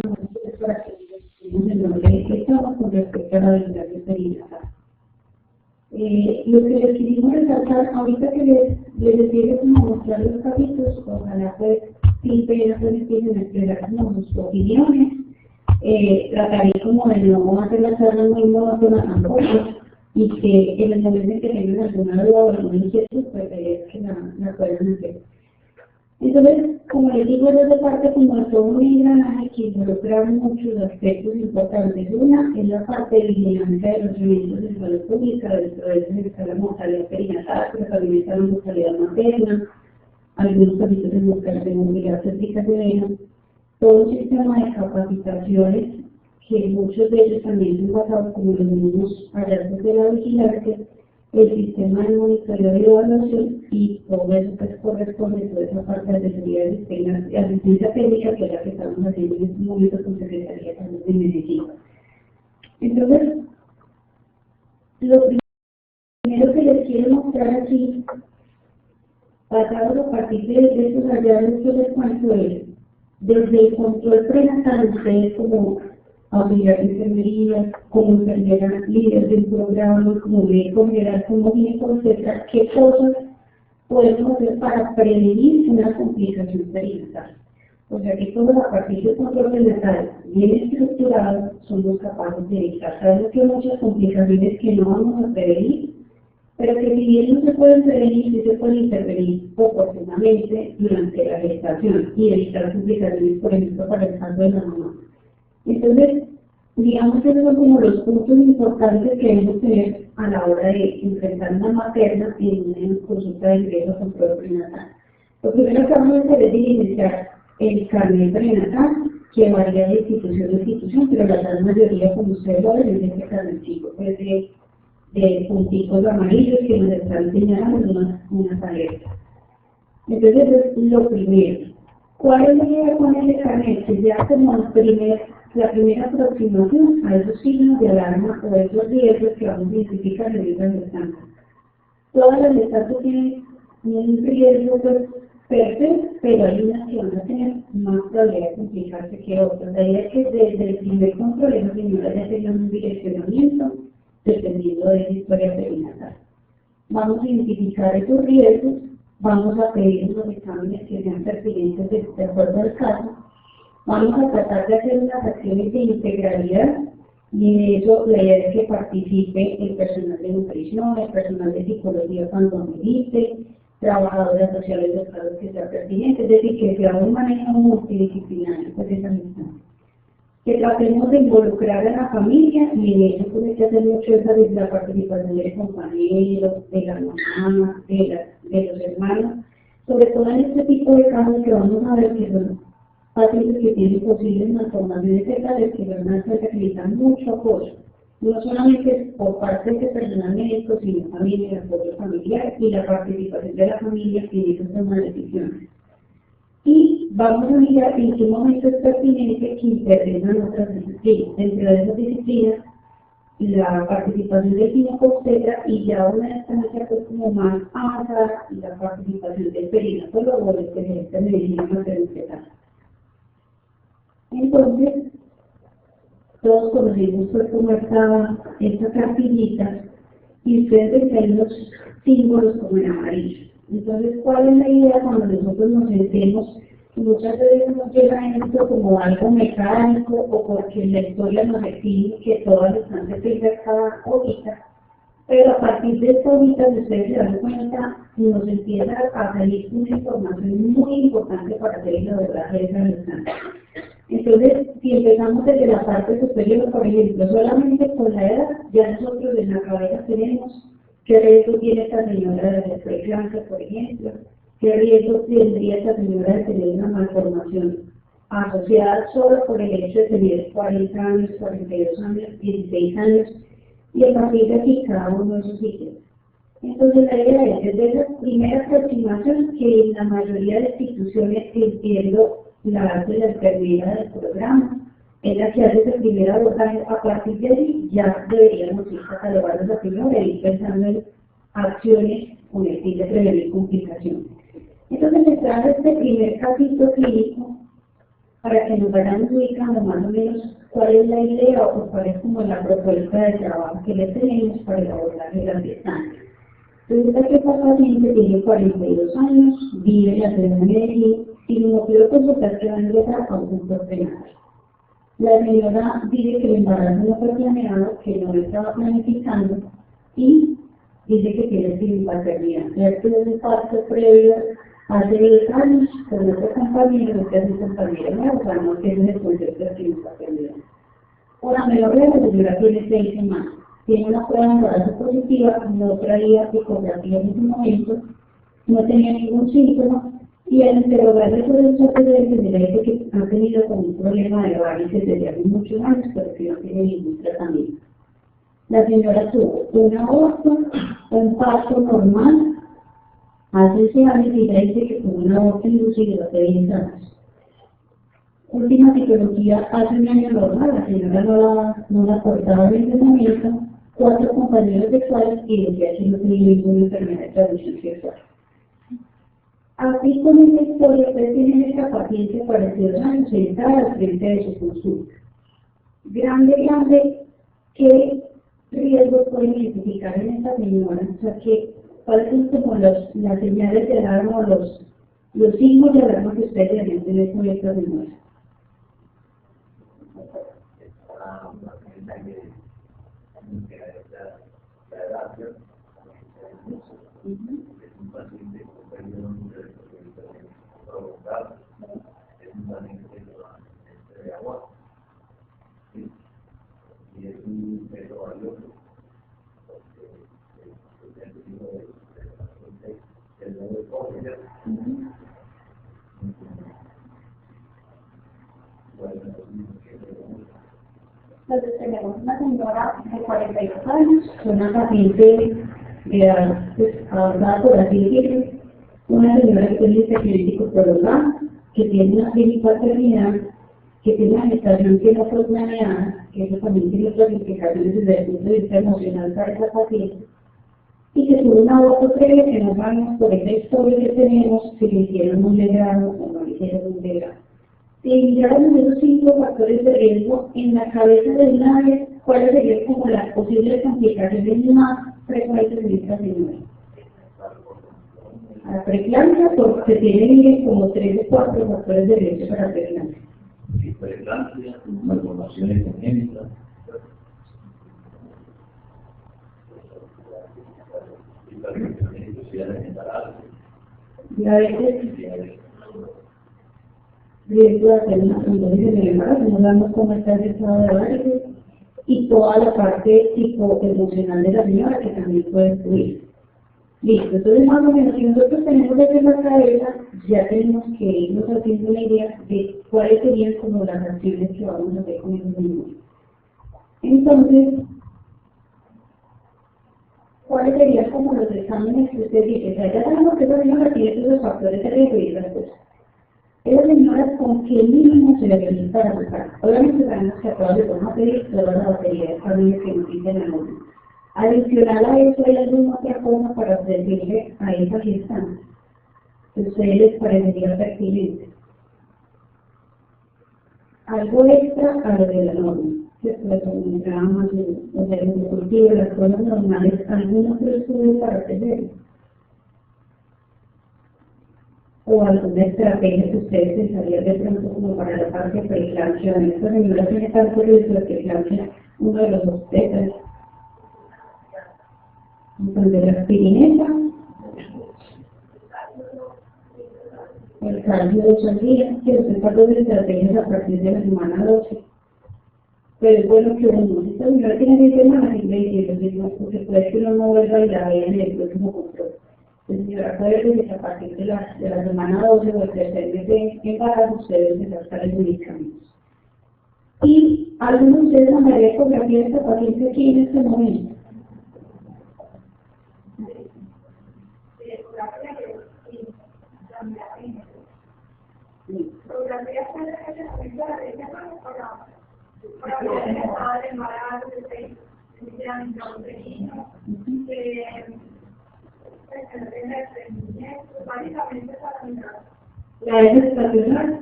empezamos para que nos en donde estamos con respecto a la habilidad perinatal. Lo que les quisimos resaltar, ahorita que les decía como mostrar los capítulos, ojalá pues sin pena pues empiecen a expresar como sus opiniones. Trataré como de no hacer las charlas muy monótonas tampoco, y que en el momento en que tengan alguna duda o alguna inquietud, pues que la puedan hacer. Entonces, como les digo, desde parte como de todo un engranaje que involucra muchos aspectos importantes. Una es la parte de vigilancia de los eventos de salud pública, dentro de eso está la mortalidad perinatal, pero también está la mortalidad materna, algunos capítulos de movilidad cervical de vena, todo un sistema de capacitaciones que muchos de ellos también son basados como los mismos hallazgos de la vigilancia, el sistema de monitoreo y evaluación, y todo eso pues corresponde a toda esa parte de asesoría de sistemas de asistencia técnica, que es la que estamos haciendo en este momento con Secretaría de Salud de Medellín. Entonces, lo primero que les quiero mostrar aquí, basado a partir de esos hallazgos que les cuento, es desde el control prenatal, ustedes como auxiliar de enfermería, como enfermera líder del programa, como médico general, como ginecólogo, etcétera, qué cosas podemos hacer para prevenir una complicación perinatal. O sea que todos a partir del control prenatal bien estructurado somos capaces de evitar. Sabemos que hay muchas complicaciones que no vamos a prevenir, pero que si bien no se pueden prevenir, sí se pueden intervenir oportunamente durante la gestación y evitar complicaciones, por ejemplo, para el caso de la mamá. Entonces, digamos que esos son como los puntos importantes que debemos tener a la hora de enfrentar una materna en una consulta de ingreso a control prenatal. Lo primero que vamos a hacer es iniciar el carnet prenatal, que varía de institución a institución, pero la gran mayoría, como ustedes lo ven, es este carnetcito, es de puntitos amarillos que nos están señalando unas alertas. Entonces, eso es lo primero. ¿Cuál es la idea con ese carnet? Que ya como la primera aproximación a esos signos de alarma o esos riesgos que vamos a identificar en esa gestante. Todas las gestantes tienen un riesgo per se, pero hay unas que van a tener más probabilidad de complicarse que otras. La idea es que desde el primer control esa señora ya tenga un direccionamiento dependiendo de la historia perinatal. Vamos a identificar esos riesgos, vamos a pedir unos exámenes que sean pertinentes de acuerdo al caso, vamos a tratar de hacer unas acciones de integralidad, y en eso la idea es que participe el personal de nutrición, el personal de psicología cuando amerite, trabajadoras sociales de casos que sea pertinente, es decir, que sea un manejo multidisciplinario pues esa misión. Que tratemos de involucrar a la familia, y en eso pues hay que hacer mucho de la participación del compañero, de la mamá, de los hermanos, sobre todo en este tipo de casos que vamos a ver que son pacientes que tienen posibles malformaciones fetales, que realmente necesitan mucho apoyo, no solamente por parte de ese personal médico, sino también el apoyo familiar y la participación de la familia en esa toma de decisiones. Y vamos a mirar en qué momento es pertinente que intervengan otras disciplinas. Dentro de esas disciplinas, la participación del ginecobstetra, y ya una estancia pues como más avanzada, la participación del perinatólogo o del especialista en medicina materno-fetal. Entonces, todos conocemos pues como esta cartillita, y ustedes ven que hay unos símbolos como en amarillo. Entonces, ¿cuál es la idea cuando nosotros nos sentemos? Muchas veces nos llega esto como algo mecánico, o porque la historia nos exige que todas están descritas cada hojita, pero a partir de esta hojita, si ustedes se dan cuenta, nos empieza a salir una información muy importante para hacer la verdad de esa gestante. Entonces, si empezamos desde la parte superior, por ejemplo, solamente con la edad, ya nosotros en la cabeza tenemos qué riesgo tiene esta señora de preeclampsia, por ejemplo, qué riesgo tendría esta señora de tener una malformación asociada solo por el hecho de tener 40 años, 42 años, 16 años, y a partir de aquí cada uno de esos sitios. Entonces la idea es desde esa primera aproximación que en la mayoría de instituciones, entiendo la hace la enfermera del programa, es la que hace ese primer abordaje. A partir de ahí ya deberíamos ir catalogando la primera y ir pensando en acciones con el fin de prevenir complicaciones. Entonces, se trae este primer capítulo clínico para que nos vayamos ubicando más o menos cuál es la idea o cuál es como la propuesta de trabajo que le tenemos para el abordaje de las distancias. Resulta que esta paciente tiene 42 años, vive en la ciudad de Medellín y el motivo de consultación es a un punto prenatal. La señora dice que el embarazo no fue planeado, que no lo estaba planificando y dice que tiene sinpaternidad. Esto es un paso previo hace 10 años con otro compañero, que es un compañero nuevo, o sea, no tiene el concepto de sinpaternidad. Por la menorrea, la señora tiene 6 semanas. Tiene una prueba de embarazo positiva, no traía ecografía en ese momento, no tenía ningún síntoma, y al interrogarle sobre los antecedentes, le dice que ha tenido como un problema de varices desde hace muchos años, pero que no tiene ningún tratamiento. La señora tuvo un aborto, un parto normal, hace 6 años, y ella dice que tuvo un aborto inducido hace 10 años. Última citología hace un año normal, la señora no la cortaba el tratamiento, 4 compañeros sexuales y decía que no tenía ninguna enfermedad de transmisión sexual. Así con esta historia, usted tiene esta paciente 42 años sentada al frente de su consulta. Grande, ¿qué riesgos pueden identificar en esta señora? O sea, ¿cuáles son como las señales de alarma o los signos de alarma que usted deben tener con esta señora? Entonces tenemos una señora de 42 años, una paciente de edad avanzada, por así decirlo, una señora que tiene diagnóstico prolongado, que tiene una sinpaternidad, que tiene una gestación que no fue planeada, que eso también tiene otras implicaciones desde el punto de vista emocional para esa paciente, y que tuvo un aborto previo que no sabemos por esa historia que tenemos si le hicieron un legrado o no le hicieron un legrado. Si miráramos esos 5 factores de riesgo en la cabeza de nadie, ¿cuáles serían como las posibles complicaciones más frecuentes en esta señora? La preeclampsia, porque tiene como 3 o 4 factores de riesgo para preeclampsia. Preeclampsia, malformaciones congénitas, hipertensiones inducidas en embarazo, diabetes, riesgo de hacer una trombosis en el embarazo, no damos cómo está el estado de varices, y toda la parte psicoemocional de la señora que también puede influir. Listo, entonces más o menos si nosotros tenemos eso en la cabeza, ya tenemos que irnos haciendo una idea de cuáles serían como las acciones que vamos a hacer con esos niños. Entonces, ¿cuáles serían como los exámenes que usted dice? O sea, ya sabemos que esa señora tiene esos factores de riesgo y esas cosas. Esas señoras, ¿con qué mínimo se le realiza para buscar? Obviamente sabemos que a todas les vamos a pedir toda la batería de exámenes que nos dicen el mundo. Adicional a eso, ¿hay alguna otra cosa para decirle a esa gestante que a ustedes les parecería pertinente? Algo extra a lo de la norma, que las programas, los servicios cultivos, las cosas normales, algún otro estudio para hacerlo. O alguna estrategia que ustedes pensarían de pronto como para la parte de preeclampsia. Esta señora tiene tanto riesgo de preeclampsia, uno de los obstetras. Entonces, la aspirineta, el calcio de 8 días, que usted para dos estrategias a partir de la semana 12. Pero es bueno que uno, si esta señora tiene 10 semanas, y le dice, porque puede que uno no vuelva y la vea en el próximo control. La señora puede decir que a partir de la semana 12 o el tercer mes de embarazo, ustedes empezar a usar los medicamentos. Y algunos de ustedes mandaría ecografía de esta paciente aquí en este momento. La es estacional.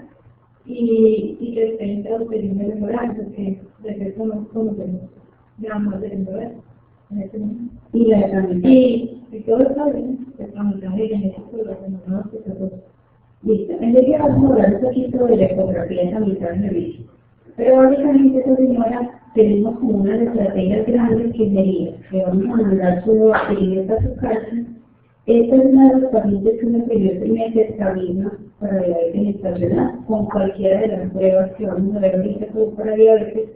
y que esté introduciendo el embarazo, que de eso no conocemos gramas del embarazo en este momento. Y la y todo está bien, el tramitaje genético, lo que no se todo. Listo. Entonces ya vamos a hablar un poquito de la ecografía tramitaje genético. Pero básicamente esta señora tenemos como unas estrategias grandes que sería que vamos a mandar su actividad a su casa. Esta es una de los pacientes que uno pidió esta misma para diabetes gestacional con cualquiera de las pruebas que vamos a ver ahorita como para diabetes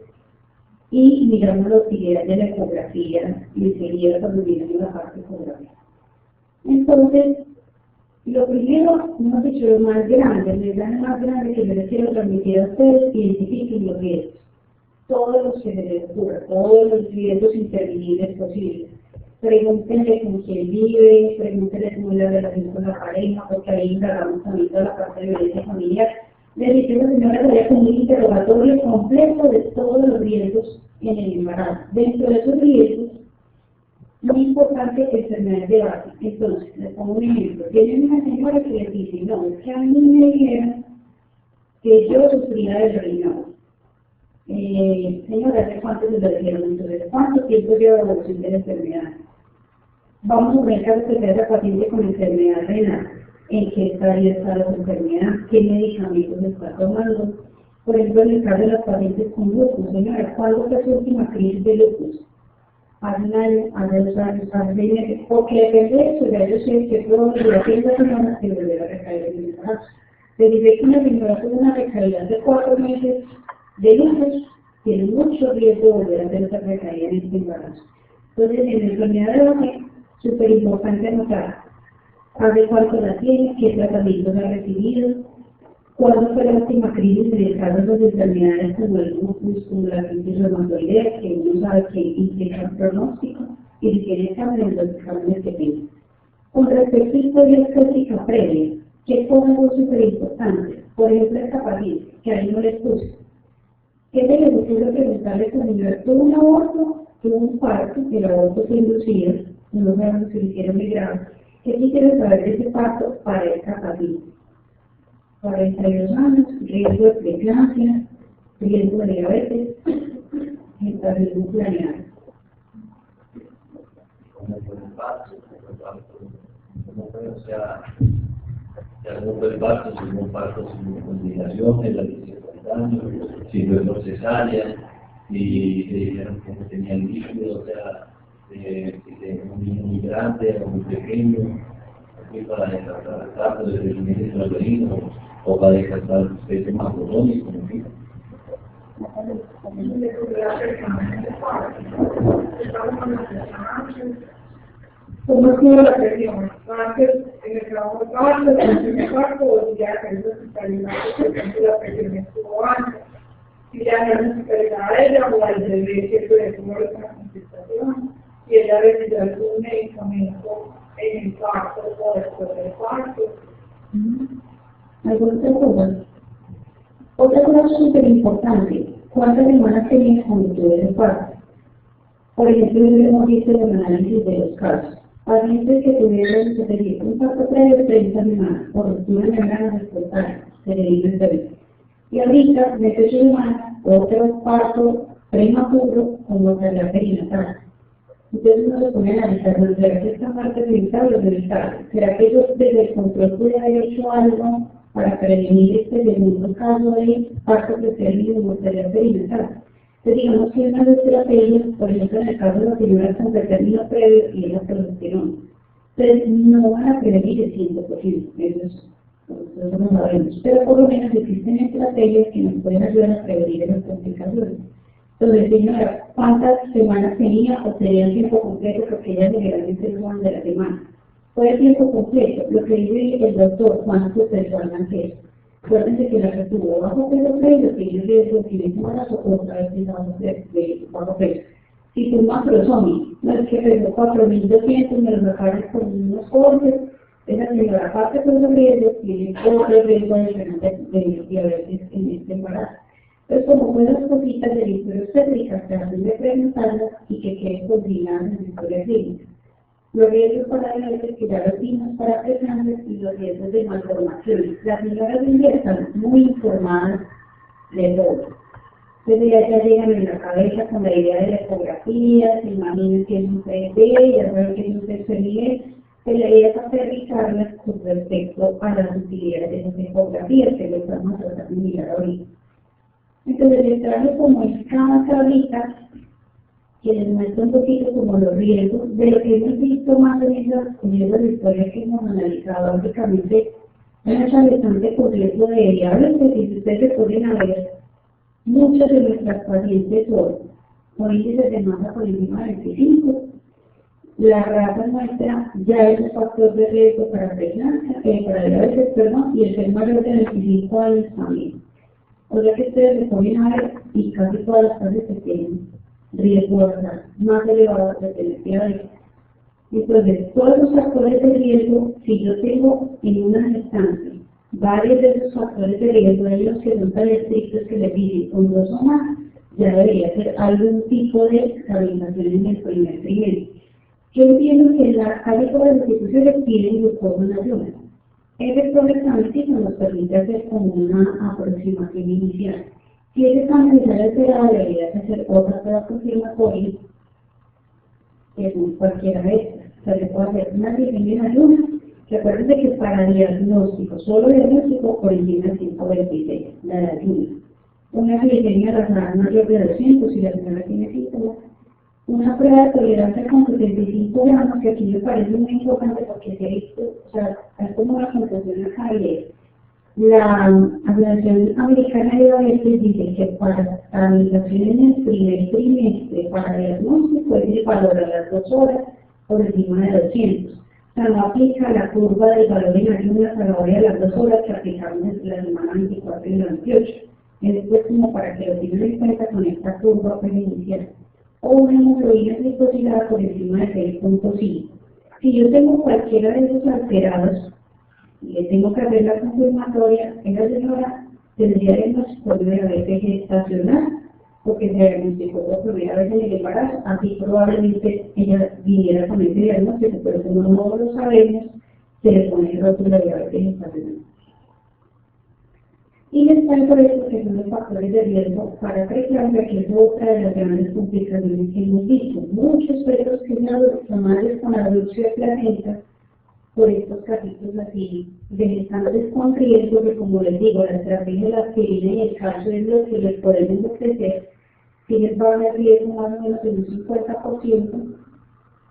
y miramos la utilidad de la ecografía y enseguida cuando miramos la parte ecográfica. Entonces, lo primero, hemos dicho lo más grande, el mensaje más grande que yo les quiero transmitir a ustedes, identifiquen los riesgos. Todos los que se les ocurra, todos los riesgos intervinibles posibles. Pregúntenle con quién vive, pregúntenle cómo es la relación con la pareja, porque ahí indagamos también toda la parte de violencia familiar. Les dije a la señora que había como un interrogatorio completo de todos los riesgos en el embarazo. Dentro de esos riesgos, muy importante, enfermedades de base. Entonces, les pongo un ejemplo. Tienen una señora que les dice, no, es que a mí me dijeron que yo sufría del riñón. Señora, ¿hace cuánto se lo dijeron? Entonces, ¿cuánto tiempo lleva la evolución de la enfermedad? Vamos a ver caso que sea esa paciente con enfermedad renal. ¿En qué estadio está la enfermedad? ¿Qué medicamentos está tomando? Por ejemplo, en el caso de los pacientes con lupus, señora, ¿cuándo fue su última crisis de lupus? Hace un año, hace 2 años, hace 6 meses, porque depende de eso, ya yo sé que probabilidad tiene la semana que volver a recaer en el embarazo. Se dice que una señora con una recaída de 4 meses de lupus tiene mucho riesgo de volver a hacer esa recaída en este embarazo. Entonces, en la enfermedad de base, súper importante anotar hace cuánto la tiene, qué tratamientos ha recibido, cuándo fue la última crisis en el caso de las enfermedades como el lupus, como la artritis reumatoidea, que uno sabe que implica el pronóstico, y si tiene exámenes, los exámenes que tiene. Con respecto a historia estética previa, ¿qué cosas son súper importantes? Por ejemplo, esta paciente, que ahí no les puse. ¿Qué se les ocurre preguntarle a esta señora? Tuvo un aborto, tuvo un parto, el aborto fue inducido, no sabemos si lo hicieron muy grave. ¿Qué quisieron saber de ese parto para esta paciente? 42 años, riesgo de preeclampsia, riesgo de diabetes, gestación planeada. ¿Cómo fue el parto? ¿Cómo fue? O sea, ¿cómo fue el parto? Si hubo un parto sin complicaciones, la 50 años, si fue por cesárea, y le dijeron que no tenía líquido, o sea, un niño muy grande o muy pequeño, aquí para descartar el parto desde el inicio del organismo, o para descartar el peso macrodónico, en fin. ¿Cómo ha sido la presión? Antes, en el trabajo de parto, en el primer parto, o ya que es hospitalizado, por ejemplo, la presión estuvo alta. Si ya no es hospitalizada a ella, o al bebé, que puede tener una complicación, y ella recibió algún medicamento en el parto o después del parto. ¿Alguna otra cosa? Otra cosa súper importante, ¿cuántas semanas tenías cuando tuve el parto? Por ejemplo, hemos visto el análisis de los casos. Pacientes que tuvieron que tener un parto previo de 30 semanas, por ruptura de membranas espontáneas, se le dice el bebé. Y ahorita, de 8 semanas, otro parto prematuro con mortalidad perinatal. Entonces uno se pone a analizar, ¿será que esta parte perinatal o perinatal? ¿Será que yo desde el control pude haber hecho algo para prevenir este segundo caso de parto preterno y mortalidad perinatal? Entonces digamos que una de las estrategias, por ejemplo en el caso de la señora con término previo y la progesterona, entonces no van a prevenir el 100%, eso no lo sabemos, pero por lo menos existen estrategias que nos pueden ayudar a prevenir esas complicaciones. Entonces, señora, ¿cuántas semanas tenía o sería el tiempo completo? Porque ella generalmente no van de la semana. Fue el tiempo completo, lo que dice el doctor, ¿cuánto peso nacer? Acuérdense que la que tuvo bajo peso previo tiene riesgo de que embarazo otra vez de bajo peso. Si tu macrosomia, no es que pesó 4.200, me lo sacaron con unos cortes, esa señora aparte de los riesgos tiene otro riesgo de diabetes en este embarazo. Entonces, como fue las cositas de historia obstétrica que hacen de preguntarlas y que queden coordinadas en la historia clínica. Los riesgos para diabetes que ya los vimos para preeclampsia y los riesgos de malformaciones. Las señoras de día están muy informadas de todo. Entonces ya llegan en la cabeza con la idea de la ecografía, se imaginan que es un 3D, ya saben que es un tercer nivel, pero la idea es aterrizarlas con respecto a las utilidades de esas ecografías que lo estamos tratando de mirar ahorita. Entonces les traje como cada tablita que les muestra un poquito como los riesgos de lo que hemos visto más en esas historias que hemos analizado. Básicamente, una bastante complejo de variables que si ustedes se pueden ver, muchas de nuestras pacientes son con índices de masa por encima de 25. La raza nuestra ya es un factor de riesgo para preeclampsia, para diabetes, perdón, y el ser mayor de 25 años también. O sea que ustedes se pueden ver y casi todas las clases que tienen riesgo más elevado de tener diabetes. Entonces, todos los factores de riesgo, si yo tengo en una gestante varios de esos factores de riesgo, de los que son tan estrictos que les dicen con 2 o más, ya debería ser algún tipo de estabilización en el primer trimestre. Yo entiendo que la casi todas las instituciones piden glucosa en ayunas. Ese progresamente nos permite hacer como una aproximación inicial. Si ese cambio ya esperado, debería hacer otra prueba confirmatoria, que es cualquiera de estas. O sea, se puede hacer una glicemia en ayunas. Recuerden que para diagnóstico, solo diagnóstico por encima de 126, la de ayunas. Una glicemia razonada mayor de 200 si la señora tiene síntomas. Una prueba de tolerancia con 75 gramos, que aquí me parece muy importante porque se ha visto, o sea, es como la conclusión acá de la Asociación Americana de Diabetes dice que para estabilización en el primer trimestre, para diagnóstico, es el valor a las 2 horas por encima de 200. O sea, no aplica la curva del valor en ayunas a la hora de las 2 horas que aplicamos entre la semana 24 y la 28. Es pues como para que lo tengan en cuenta con esta curva inicial. O una hemoglobina glicosilada por encima de 6.5. Si yo tengo cualquiera de esos alterados y le tengo que hacer la confirmatoria, esa señora tendría diagnóstico de diabetes gestacional, porque se diagnosticó por primera vez en el embarazo, así probablemente ella viniera con ese diagnóstico, pero como no lo sabemos, se le pone el rótulo de diabetes gestacional. Y les traigo por eso que son los factores de riesgo para preeclampsia, que es otra de las grandes complicaciones que hemos visto. Muchos fetos que son madres con adulto de placenta, por estos casos así, de gestantes con riesgo, que como les digo, la estrategia de la aspirina y el calcio es lo que les podemos ofrecer, si les va a dar riesgo más o menos en un 50%,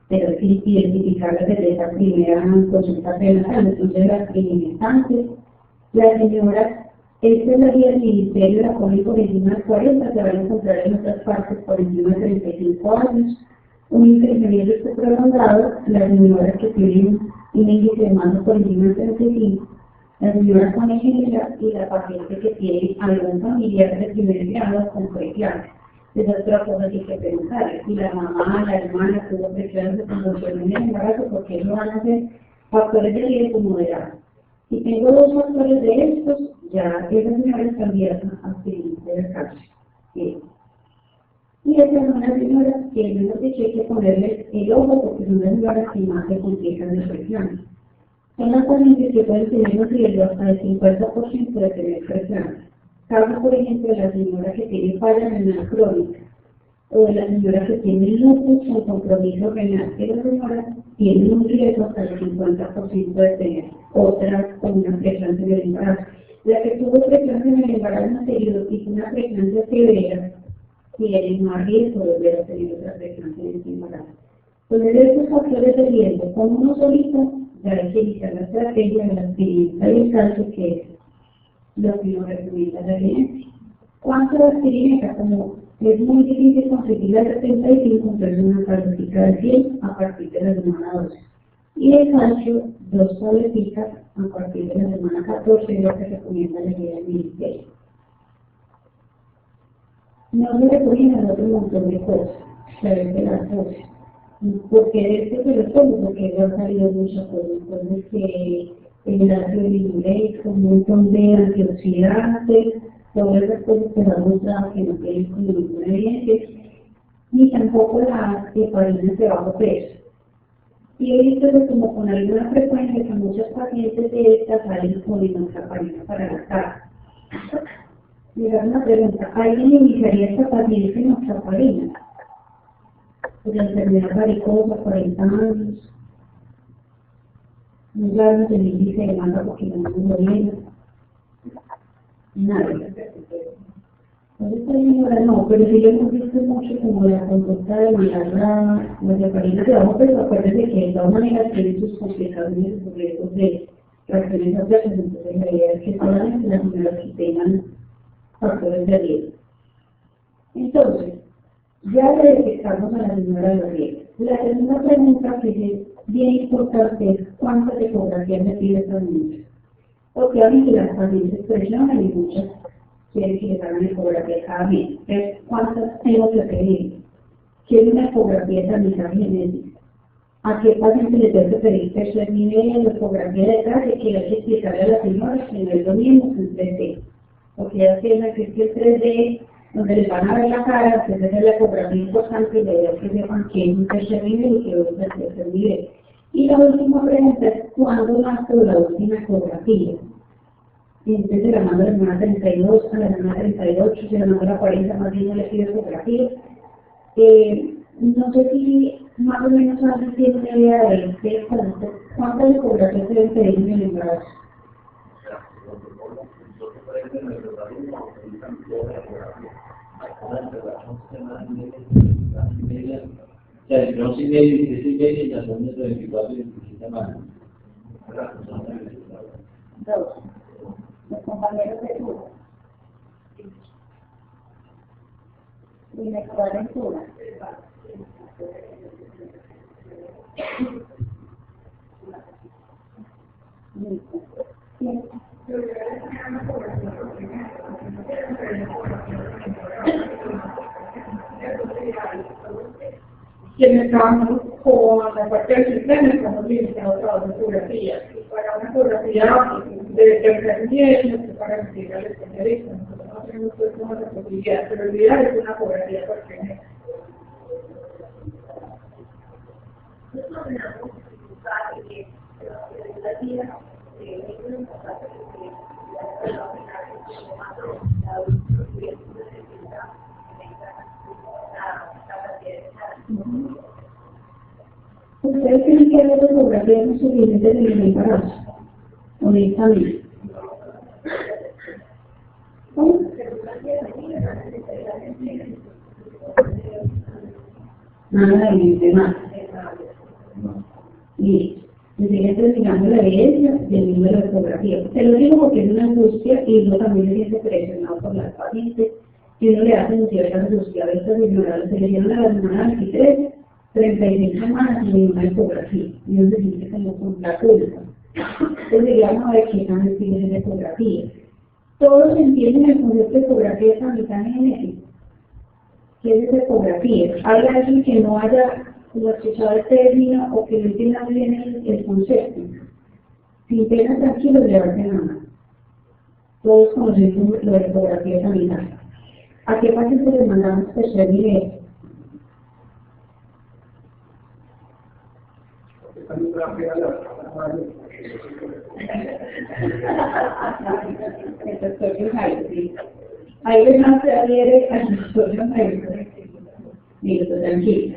pero sí identificarlas desde esa primera consulta prenatal. Entonces las gestantes, las señoras, esta es la guía del Ministerio, la ponen por encima de 40, se van a encontrar en otras partes por encima de 35 años. Un índice prolongado, las señoras que tienen un índice de masa por encima de 35, la señora con ejemplar y la paciente que tiene algún familiar de primer grado con preeclampsia. Esa es otra cosa que hay que preguntar. Si la mamá, la hermana tuvo preeclampsia cuando se en el embarazo, porque no van a ser factores de riesgo moderados. Si tengo 2 factores de estos, ya esas señoras candidatas a aspirina del calcio. Bien. Y estas son las señoras que menos dicho hay que ponerles el ojo porque son las señoras que más se complican de presión. Son las pacientes que pueden tener un riesgo hasta del 50% de tener presión. Caso, por ejemplo, de la señora que tiene falla renal crónica o de la señora que tiene lupus con compromiso renal. Esas señoras tienen un riesgo hasta el 50% de tener otra con una preeclampsia en el embarazo. La que tuvo preeclampsia en el embarazo anterior y una preeclampsia severa tiene más riesgo de volver a tener otra preeclampsia en el embarazo. Entonces, estos factores de riesgo, con uno solito, ya hay que iniciar la estrategia de la aspirina y el calcio, que es lo que nos recomienda la evidencia. ¿Cuánto de aspirina? Como es muy difícil conseguir la 75, entonces una tableta de 100 a partir de la semana 12. Y el calcio, 2 tabletitas a partir de la semana 14, es lo que recomienda la guía del Ministerio. No se recomiendan otro montón de cosas, pero de las dosis. Porque de este se lo pongo, porque ya han salido muchas cosas. Entonces, el ácido linoleico, un montón de antioxidantes, todas esas cosas que se han mostrado que no tienen como ninguna evidencia, ni tampoco las heparinas de bajo peso. Y he visto que como con alguna frecuencia que muchos pacientes de estas salen con enoxaparina para la cara. Me da una pregunta, ¿alguien iniciaría esta paciente en enoxaparina? Pues la enfermedad varicosa, 40 años, muy largo del índice de manga porque no me bien. Nada. No, pero sí yo hemos visto mucho como la conducta de mirar las heparina de abajo, pero acuérdense que de todas maneras tienen sus complicaciones y sus riesgos de reacciones adversas, entonces la idea es que solamente las señoras que tengan factores de riesgo. Entonces, ya le detectamos a la señora de los riesgos. La segunda pregunta que es bien importante es cuántas ecografías le pide esta niña. Porque obviamente las pacientes presionan y muchas quieren que les hagan ecografía cada mes. Entonces, ¿cuántas tengo que pedir? ¿Quiere una ecografía de sanidad genética? ¿A qué paciente le tengo que pedir tercer nivel de ecografía de calle? Que hay que explicarle a la señora que no es lo mismo que el 3D. Porque ya tiene que el 3D, donde les van a ver la cara, que es la ecografía importante, la idea es que sepan que es un tercer nivel y que es un tercer nivel. Y la última pregunta es, ¿cuándo nace la última ecografía? Entonces se la manda a la semana 32, a la semana 38, se la manda a la 40, más bien no le pide ecografía. No sé si más o menos alguien tiene una idea de cuántas ecografías se deben pedir en el embarazo. O sea, entre 11 y medio y 13 y media y las 11 de 24 y 27 semanas. Dos. Los compañeros de turno. Y la cuarentura. Listo. ¿Quién? Quienes trabajamos con la parte del sistema estamos limitados a las fotografías. Para una fotografía de tercer nivel, se para recibir al especialista. Nosotros no tenemos pues como la posibilidad, pero el ideal es una fotografía perfecta. Ustedes tienen que ver fotografías no suficientes en el embarazo, honestamente. ¿Cómo? Nada de mente más. Listo. Entonces, digamos la evidencia del número de fotografías. Se lo digo porque es una angustia y uno también se siente presionado por las pacientes y uno le hace cierta angustia. A veces se le dieron a la semana 23, 36 semanas y una ecografía. Y uno se siente como con la culpa. Entonces, digamos a ver qué tan tiene esa ecografía. Todos entienden el concepto de ecografía de sanidad genética. ¿Qué es esa ecografía? Hay alguien que no haya escuchado el término o que no entienda muy bien el concepto. Sin pena tranquilo, llevarse nada. Todos conocemos lo de ecografía sanitaria. ¿A qué pacientes les mandamos tercer nivel? El doctor Jairo, sí. Ahí le más se adhiere al doctor Jairo. Listo, tranquilo.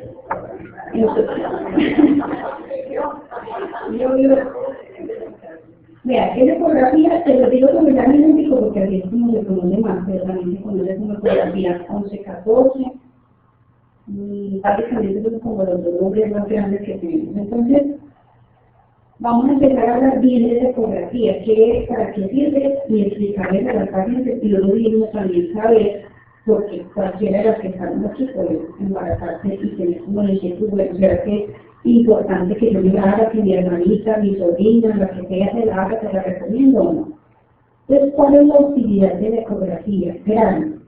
Vea, esa ecografía, te lo digo como ya genético porque así es como se conoce más, pero también se conoce como ecografía 11-14. Básicamente son como los dos nombres más grandes que tenemos. Entonces, vamos a empezar a hablar bien de esa ecografía, qué es, para qué sirve, y explicarles a las pacientes y luego mismos también saber, porque cualquiera de las que están aquí puede embarazarse y tener como la inquietud, bueno, será que es importante que yo me la haga, que mi hermanita, mi sobrina, la que sea se la haga, se la recomiendo o no. Entonces, ¿cuál es la utilidad de la ecografía? Grande.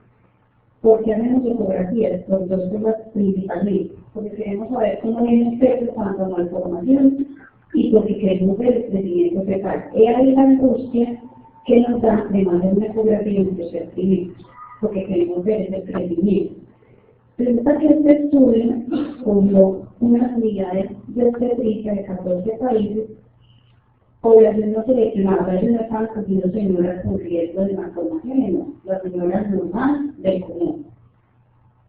¿Por qué hacemos ecografías? Por dos temas principalmente. Porque queremos saber cómo viene el feto cuando no hay formación y porque queremos ver el crecimiento fetal. He ahí la angustia que nos da de mandar una ecografía en el tercer trimestre, porque queremos ver ese crecimiento. Resulta que este estudio cubrió unas unidades de obstetricia de 14 países, población no seleccionada, ellos no estaban cogiendo señoras con riesgo de malformaciones, no, las señoras normales del común.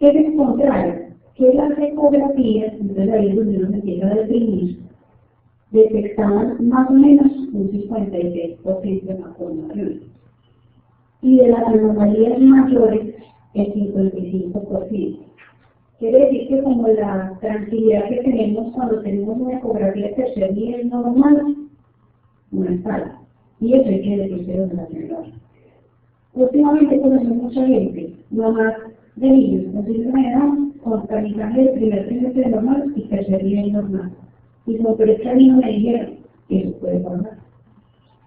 ¿Qué se encontraron? Que las ecografías, entonces ahí es donde uno se empieza a definir, detectaban más o menos un 56% de malformaciones. Y de las anomalías mayores, el 55%. Quiere decir que como la tranquilidad que tenemos cuando tenemos una ecografía de tercer nivel normal, no es tal. Y eso hay que decirlo de la señora. Últimamente conocemos mucha gente, mamás de niños con síndrome de Down, con tamizaje del primer trimestre normal y tercer nivel normal. Y como, pero es que a mí no me dijeron que eso puede pasar.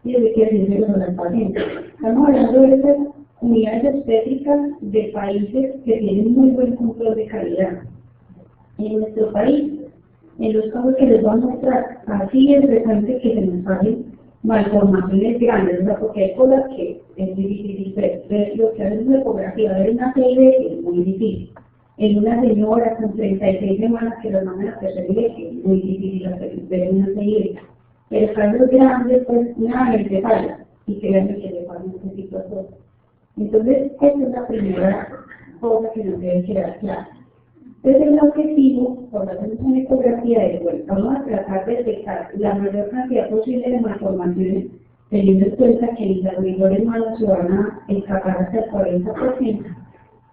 Y eso hay que decirlo a las pacientes. Estamos hablando de esas unidades obstétricas de países que tienen muy buen control de calidad. En nuestro país, en los casos que les voy a mostrar, así es frecuente que se nos salen malformaciones grandes, o sea, porque hay cosas que es muy difícil ver. Lo que hace una ecografía, ver una CID es muy difícil. En una señora con 36 semanas que lo mandan a tercer nivel, es muy difícil ver una CID. Pero casos grandes, pues nada les falla, y créanme que le pasan este tipo de cosas. Entonces, esta es la primera cosa que nos debe quedar clara. Entonces, el objetivo, por hacer una ecografía de bueno, vamos a tratar de detectar la mayor cantidad posible de malformaciones, teniendo en cuenta que las mejores manos se van a escapar hasta el 40%,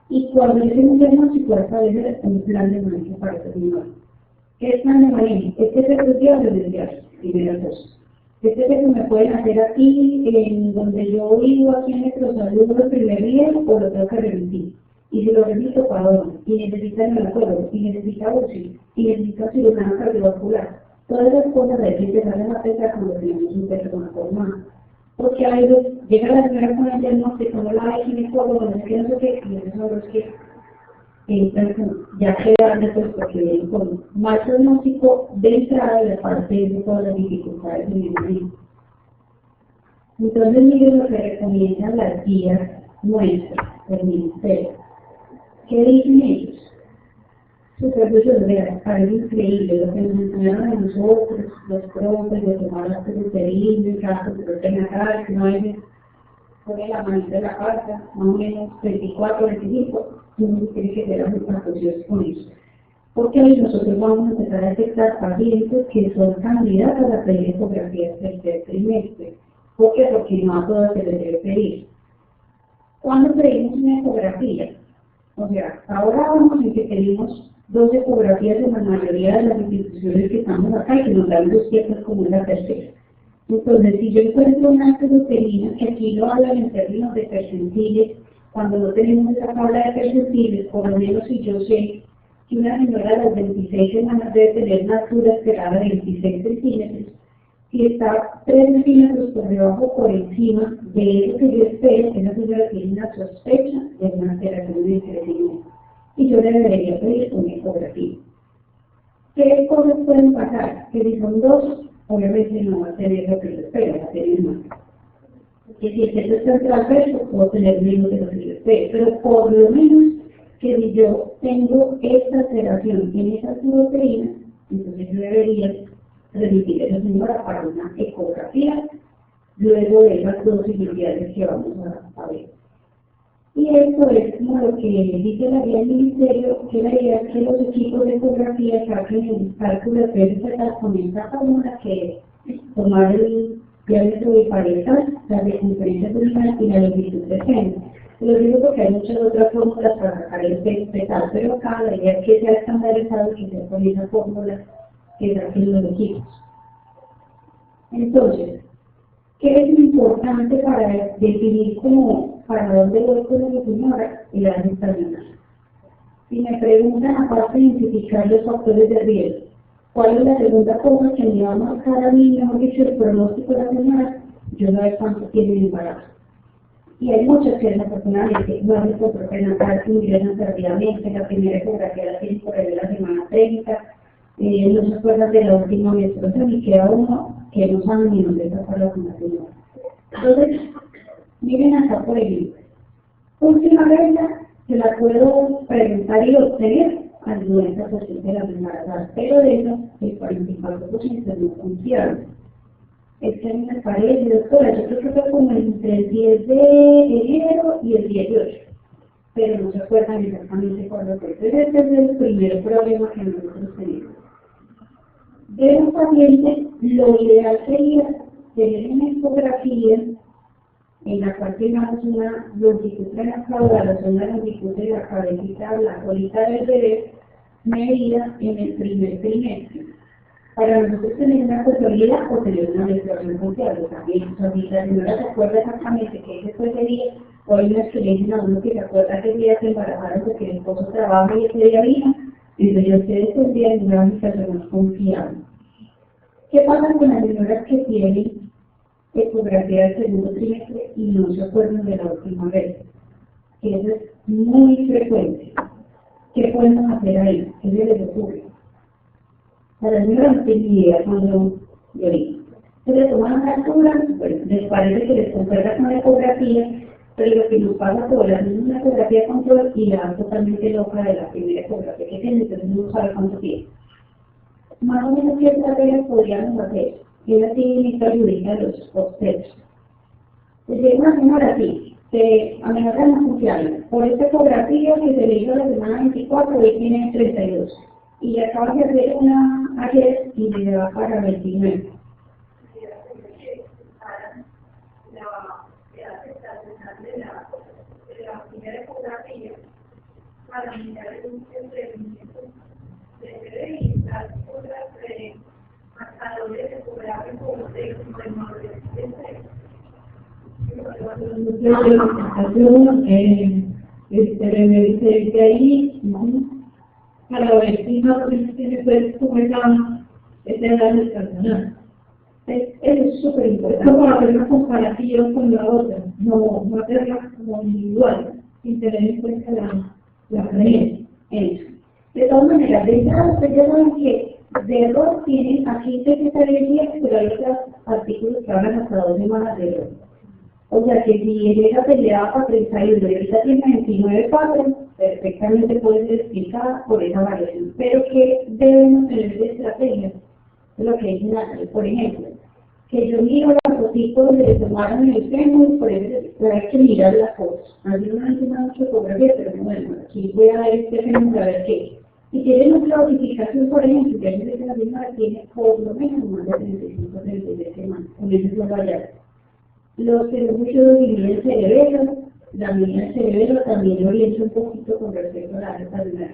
y cuando es un diagnóstico, establecer un plan de manejo para ese nivel. ¿Qué es plan de manejo? Este es el día de desviar, primera cosa. Este es el que me pueden hacer aquí, en donde yo vivo, aquí en Metrosalud, el primer nivel, o lo tengo que remitir. Y si lo remito, ¿para dónde? Y necesita neurocólogo, y necesita UCI, y necesita cirujano cardiovascular. Todas esas cosas hay que empezar a pensar cuando tenemos un teléfono formado. Porque a veces llega la señora con el diagnóstico, no la hay ginecólogo, no sé qué, no sé qué, y esos son los que ya quedan después porque vienen con mal diagnóstico de entrada y aparte de todas las dificultades en el momento. Entonces, miren lo que recomiendan las guías nuestras del ministerio. ¿Qué dicen ellos? Supervisos de algo increíble, lo que nos enseñaron a nosotros, los profes, de tomar las peluterías, el caso de proteína, que no hay pone la manita de la carta, más o menos 24, 25, uno tiene que ser muy precauciones con eso. Porque hoy nosotros vamos a empezar a detectar pacientes que son candidatos a pedir ecografías del tercer trimestre. ¿Por qué? Porque no a todas se les debe pedir. ¿Cuándo pedimos una ecografía? O sea, ahora vamos en que pedimos 2 ecografías en la mayoría de las instituciones que estamos acá y que nos dan 2 piezas como la tercera. Entonces, si yo encuentro una proteína, que aquí lo hablan en términos de percentiles, cuando no tenemos esa tabla de percentiles, por lo menos si yo sé que una señora a las 26 semanas debe tener una altura esperada de 26 centímetros, si está 3 centímetros por debajo o por encima de eso que yo espero, esa señora tiene una sospecha de una alteración de crecimiento. Y yo le debería pedir una ecografía. ¿Qué cosas pueden pasar? Que si son 2, obviamente no va a tener lo que yo espero, va a tener más. Que si el peso está transverso, puedo tener menos de lo que yo espero, pero por lo menos que si yo tengo esta alteración en esa proteína, entonces yo debería remitir a esa señora para una ecografía, luego de las 2 cirugías que vamos a ver. Y esto es como lo que dice la guía del ministerio, que la idea es que los equipos de ecografía saquen el cálculo de peso fetal con esta fórmula que es tomar el diámetro de pareja, la circunferencia abdominal y la longitud de seno. Lo digo porque hay muchas otras fórmulas para sacar el peso fetal, pero acá la idea es que sea estandarizado y que sea con esa fórmula que saquen los equipos. Entonces, ¿qué es lo importante para definir para dónde voy con la señora? La gestacional. Si me preguntan, aparte de identificar los factores de riesgo, ¿cuál es la segunda cosa que me va a marcar a mí, mejor dicho, el pronóstico de la señora? Yo no sé cuánto tiene el embarazo. Y hay muchas que desafortunadamente no han visto prenatal, que ingresan tardíamente, la primera ecografía la tienen por ahí de la semana 30, no se acuerdan de la última menstruación y queda uno que no sabe ni dónde está la señora. Entonces, miren acá por ejemplo. Última regla, se la puedo preguntar y obtener ayuda en situación de las embarazadas, pero de eso el 44% es no confiable. Es que a mí me parece, doctora, yo creo que fue como entre el 10 de enero y el 18, pero no se acuerdan exactamente cuándo fue. Entonces este es el primer problema que nosotros tenemos. De un paciente, lo ideal sería tener una ecografía en la cual tengamos una longitud transcaudal, o sea, una longitud de la cabecita, la colita del bebé, medida en el primer trimestre. Para nosotros tener una posibilidad o tener una menstruación confiable también. O sea, si la señora se acuerda exactamente que ese fue ese día, o hay unas que le dicen a uno que se acuerda que el día se embarazaron porque el esposo trabaja y ese día vino, entonces ustedes tendrían una menstruación confiable. ¿Qué pasa con las señoras que tienen ecografía del segundo trimestre y no se acuerdan de la última vez? Que eso es muy frecuente. ¿Qué podemos hacer ahí? ¿Qué se les ocurre? A la señora no tiene idea cuando yo digo. Se les toman una altura, bueno, les parece que les concuerda con la ecografía, pero lo que nos pasa por la misma ecografía de control y la dan totalmente loca de la primera ecografía que tiene, entonces no sabe cuánto tiene. Más o menos qué estrategias podríamos hacer. Es así, necesito ayudar a los obstetros. Desde una señora así, a menor de no confiable, por esta ecografía que se le hizo la semana 24, hoy tiene 32. Y acaba de hacer una ayer y le va para 29. La primera ecografía para mirar el rendimiento del bebé y las otras marcadores de ecografía como de Desde ahí, para ver si no tiene pues como esa edad estacional. Eso es súper importante. Como hacer una comparación con la otra, no hacerla como individual, sin tener en cuenta la creencia. Eso. De todas maneras, de entrada, ustedes ya saben que de error tienen aquí 63 días, pero hay otros artículos que hablan hasta 2 semanas de error. O sea que si ella se le da para 31 y ahorita tiene 29,4, perfectamente puede ser explicada por esa variación. Pero que debemos tener de estrategia, es lo que dice Natalie. Por ejemplo, que yo miro las fotitos donde le tomaron el seno, por eso hay que mirar las fotos. A mí no me enseña mucho fotografía, pero bueno, aquí voy a ver este seno para ver qué. Si tiene una claudificación, por ejemplo, que a veces la misma tiene por lo menos más de 35 36 semanas, con eso no vaya. Los que muchos dividen el cerebelo, la medida del cerebelo también lo orienta un poquito con respecto a la alta lunar.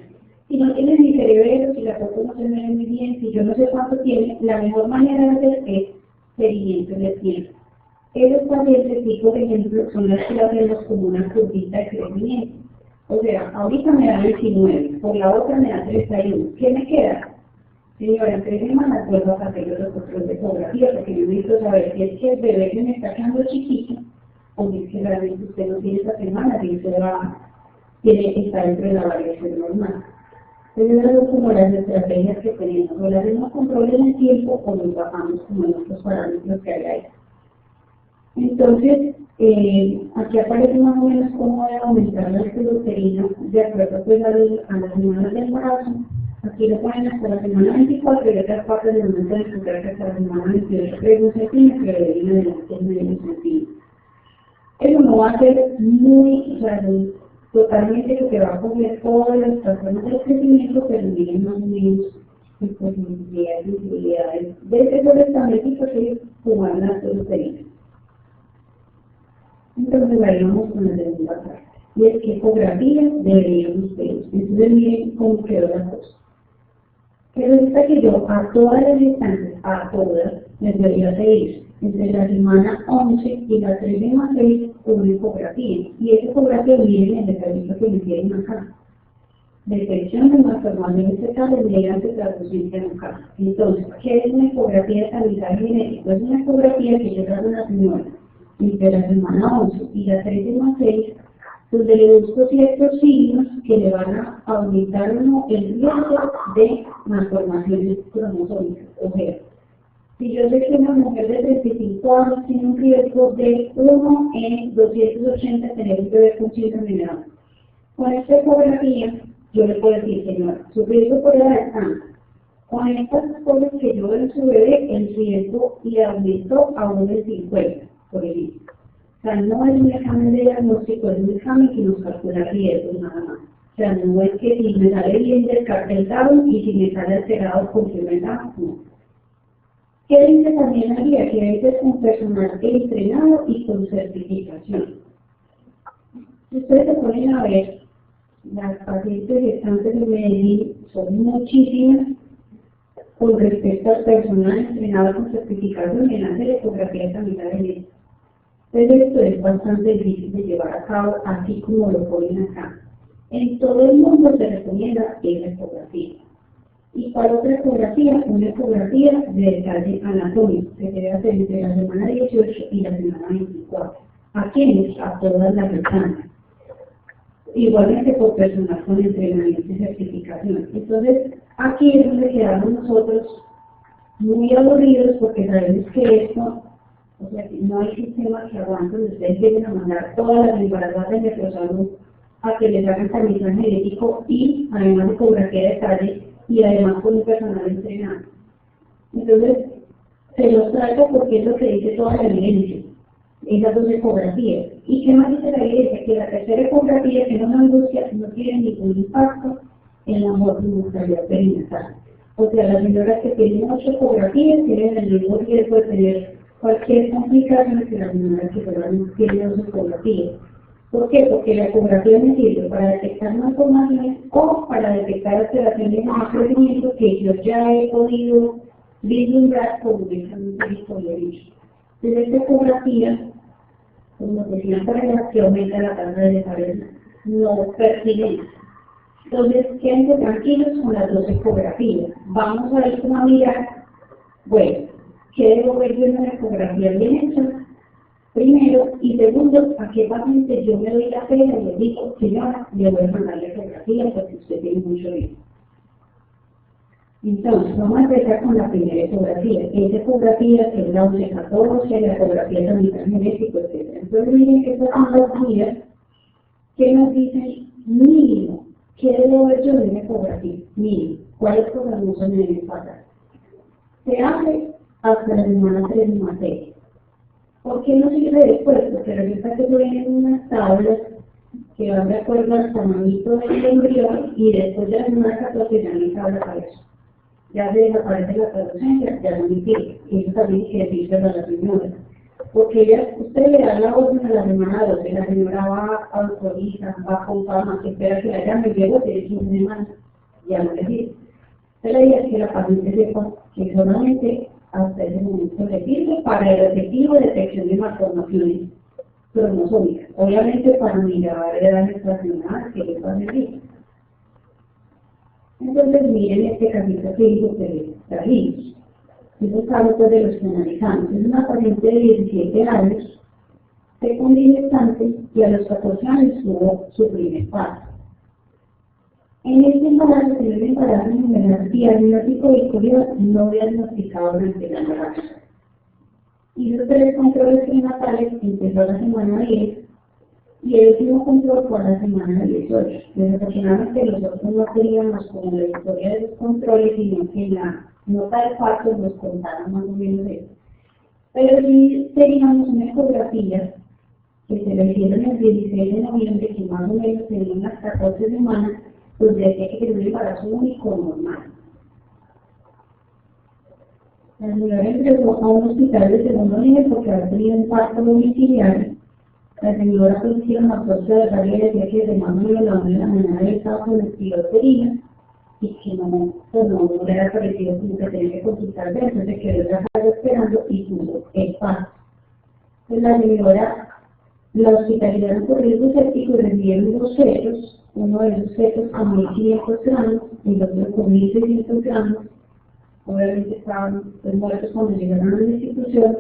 Si no tiene mi cerebelo, si la foto no se me ve muy bien, si yo no sé cuánto tiene, la mejor manera de hacer es seguimiento en el tiempo. Esos pacientes, sí, por ejemplo, son las que lo hacemos como una curvita de crecimiento. O sea, ahorita me da 29, por la otra me da 31. ¿Qué me queda? Señora, en 3 semanas vuelvo a hacer los controles de ecografía, porque yo necesito saber si es que el bebé que me está quedando chiquito, o si es que realmente usted no tiene esta semana, si usted tiene que estar dentro de la variación normal. Entonces, esas son como las estrategias que tenemos, o las hacemos control en el tiempo, o nos bajamos como en otros parámetros que hay ahí. Entonces, aquí aparece más o menos cómo debe aumentar la uterina de acuerdo pues, a las semanas del embarazo. Aquí lo ponen hasta la semana 24 y otras partes del momento de encontrar hasta la semana 28, 3 centímetros, pero de ahí en adelante es medio centímetro. Eso no va a ser muy, o sea, totalmente lo que va a coger todas las personas del crecimiento, pero miren más o menos las posibilidades y utilidades de ese sobrestamento que es jugar las uterinas. Entonces ahí vamos con la segunda parte. Y es que ecografía deberíamos pedir. Entonces miren cómo quedó la cosa. Que resulta que yo a todas las distancias, a todas, les debería pedir entre la semana 11 y la 3 más 6 una ecografía. Y esa ecografía miren el detallito que me tienen acá. Detección de malformaciones fetales mediante transfusión nucal. Entonces, ¿qué es una ecografía de sanidad genética? Es una ecografía que yo hago a una señora entre la semana 11 y la 13 más 6, donde le busco ciertos signos que le van a aumentar el riesgo de malformaciones cromosómicas. O sea, si yo sé que una mujer de 35 años tiene un riesgo de 1 en 280 tener un bebé con síndrome de Down, Con esta ecografía, yo le puedo decir, señora, su riesgo por edad es tanto. Con estas cosas que yo veo en su bebé, el riesgo le aumentó a un del 50, por ejemplo. O sea, no es un examen de diagnóstico, es un examen que nos calcula riesgos nada más. O sea, no es que si me sale bien del Down y si me sale alterado complementado, no. ¿Qué dice también la guía? Que a veces con personal entrenado y con certificación. Si ustedes se ponen a ver, las pacientes gestantes de Medellín son muchísimas con respecto al personal entrenado con certificación en hacer ecografías a mitad de mes. Entonces esto es bastante difícil de llevar a cabo, así como lo ponen acá. En todo el mundo se recomienda esa ecografía. Y para otra ecografía, una ecografía de detalle anatómico, que se debe hacer entre la semana 18 y la semana 24. ¿A quiénes? A todas las restantes. Igualmente por personal con entrenamiento y certificación. Entonces, aquí es donde quedamos nosotros muy aburridos porque sabemos que esto, o sea, no hay sistema que aguante, ustedes deben mandar todas las embarazadas de nuestro salud a que les hagan transmisión genético y además ecografía de detalle y además con un personal entrenado. Entonces, se los traigo porque es lo que dice toda la evidencia, esas dos ecografías. ¿Y qué más dice la evidencia? Que la tercera ecografía, que no me angustia, no tiene ningún impacto en la mortalidad perinatal. O sea, las señoras que tienen 8 ecografías tienen el mismo riesgo de tener cualquier complicación que las señoras que solamente tienen 2 ecografías. ¿Por qué? Porque la ecografía me sirve para detectar malformaciones o para detectar alteraciones en el crecimiento que yo ya he podido vislumbrar con un examen de histología. Entonces, esta ecografía, como decían por ejemplo, que aumenta la tasa de desarrollo no pertinente. Entonces, quédense tranquilos con las 2 ecografías. Vamos a ir a mirar, bueno, ¿qué debo ver yo en una ecografía bien hecha? Primero, y segundo, a qué paciente yo me doy la pena y le digo, señora, le voy a mandar la ecografía porque usted tiene mucho riesgo. Entonces, vamos a empezar con la primera ecografía. Esa ecografía que es la 1114, la ecografía sanitaria genético, etc. Entonces, miren que estas son las guías que nos dicen mínimo. ¿Qué debo ver yo de una ecografía? Mínimo. ¿Cuáles programas me deben pasar? Se hace hasta la semana 3 más 6. ¿Por qué no sirve después? Porque resulta que vienen unas tablas que van de acuerdo al tamañito del embrión y después de la semana 14 ya no hay tabla para eso. Ya se desaparece la traducencia, ya no me sirve. Y eso también hay que decirle a la señora. Porque usted le da la orden a la semana 12, la señora va, autoriza, va con fama, espera que la llame y luego tiene 15 semanas, ya no le sirve. Entonces la idea es que la paciente sepa que solamente hasta ese momento le sirve para el objetivo de detección de malformaciones cromosómicas. Obviamente para mirar edades estacionales que les va a servir. Entonces miren este casito clínico que trajimos. Esos casos de los que analizamos. Es una paciente de 17 años, fecundilestante, y a los 14 años tuvo su primer parto. En este embarazo, se debe embarazo diagnóstico y curioso no diagnosticado durante el embarazo. Hizo 3 controles prenatales, empezó la semana 10 y el último control fue a la semana 18. Desafortunadamente nosotros no teníamos como la historia de los controles, sino que en la nota de parto nos contaron más o menos eso. Pero sí teníamos una ecografía que se le hicieron el 16 de noviembre, que más o menos tenía unas 14 semanas, pues decía que era un embarazo único normal. La señora ingresó a un hospital de segundo nivel porque había tenido un parto domiciliario. La señora pues hicieron la prueba de la y decía que de más o menos la 1 de la mañana había estado con espiroterina y que no le era parecido como que tenía que consultar de entonces quedó esperando y tuvo el parto. Entonces la señora la hospitalizaron por riesgo séptico y recibieron 2 fetos. Uno de esos fetos con 1.500 gramos y el otro con 1.600 gramos. Obviamente estaban muertos cuando llegaron a la institución.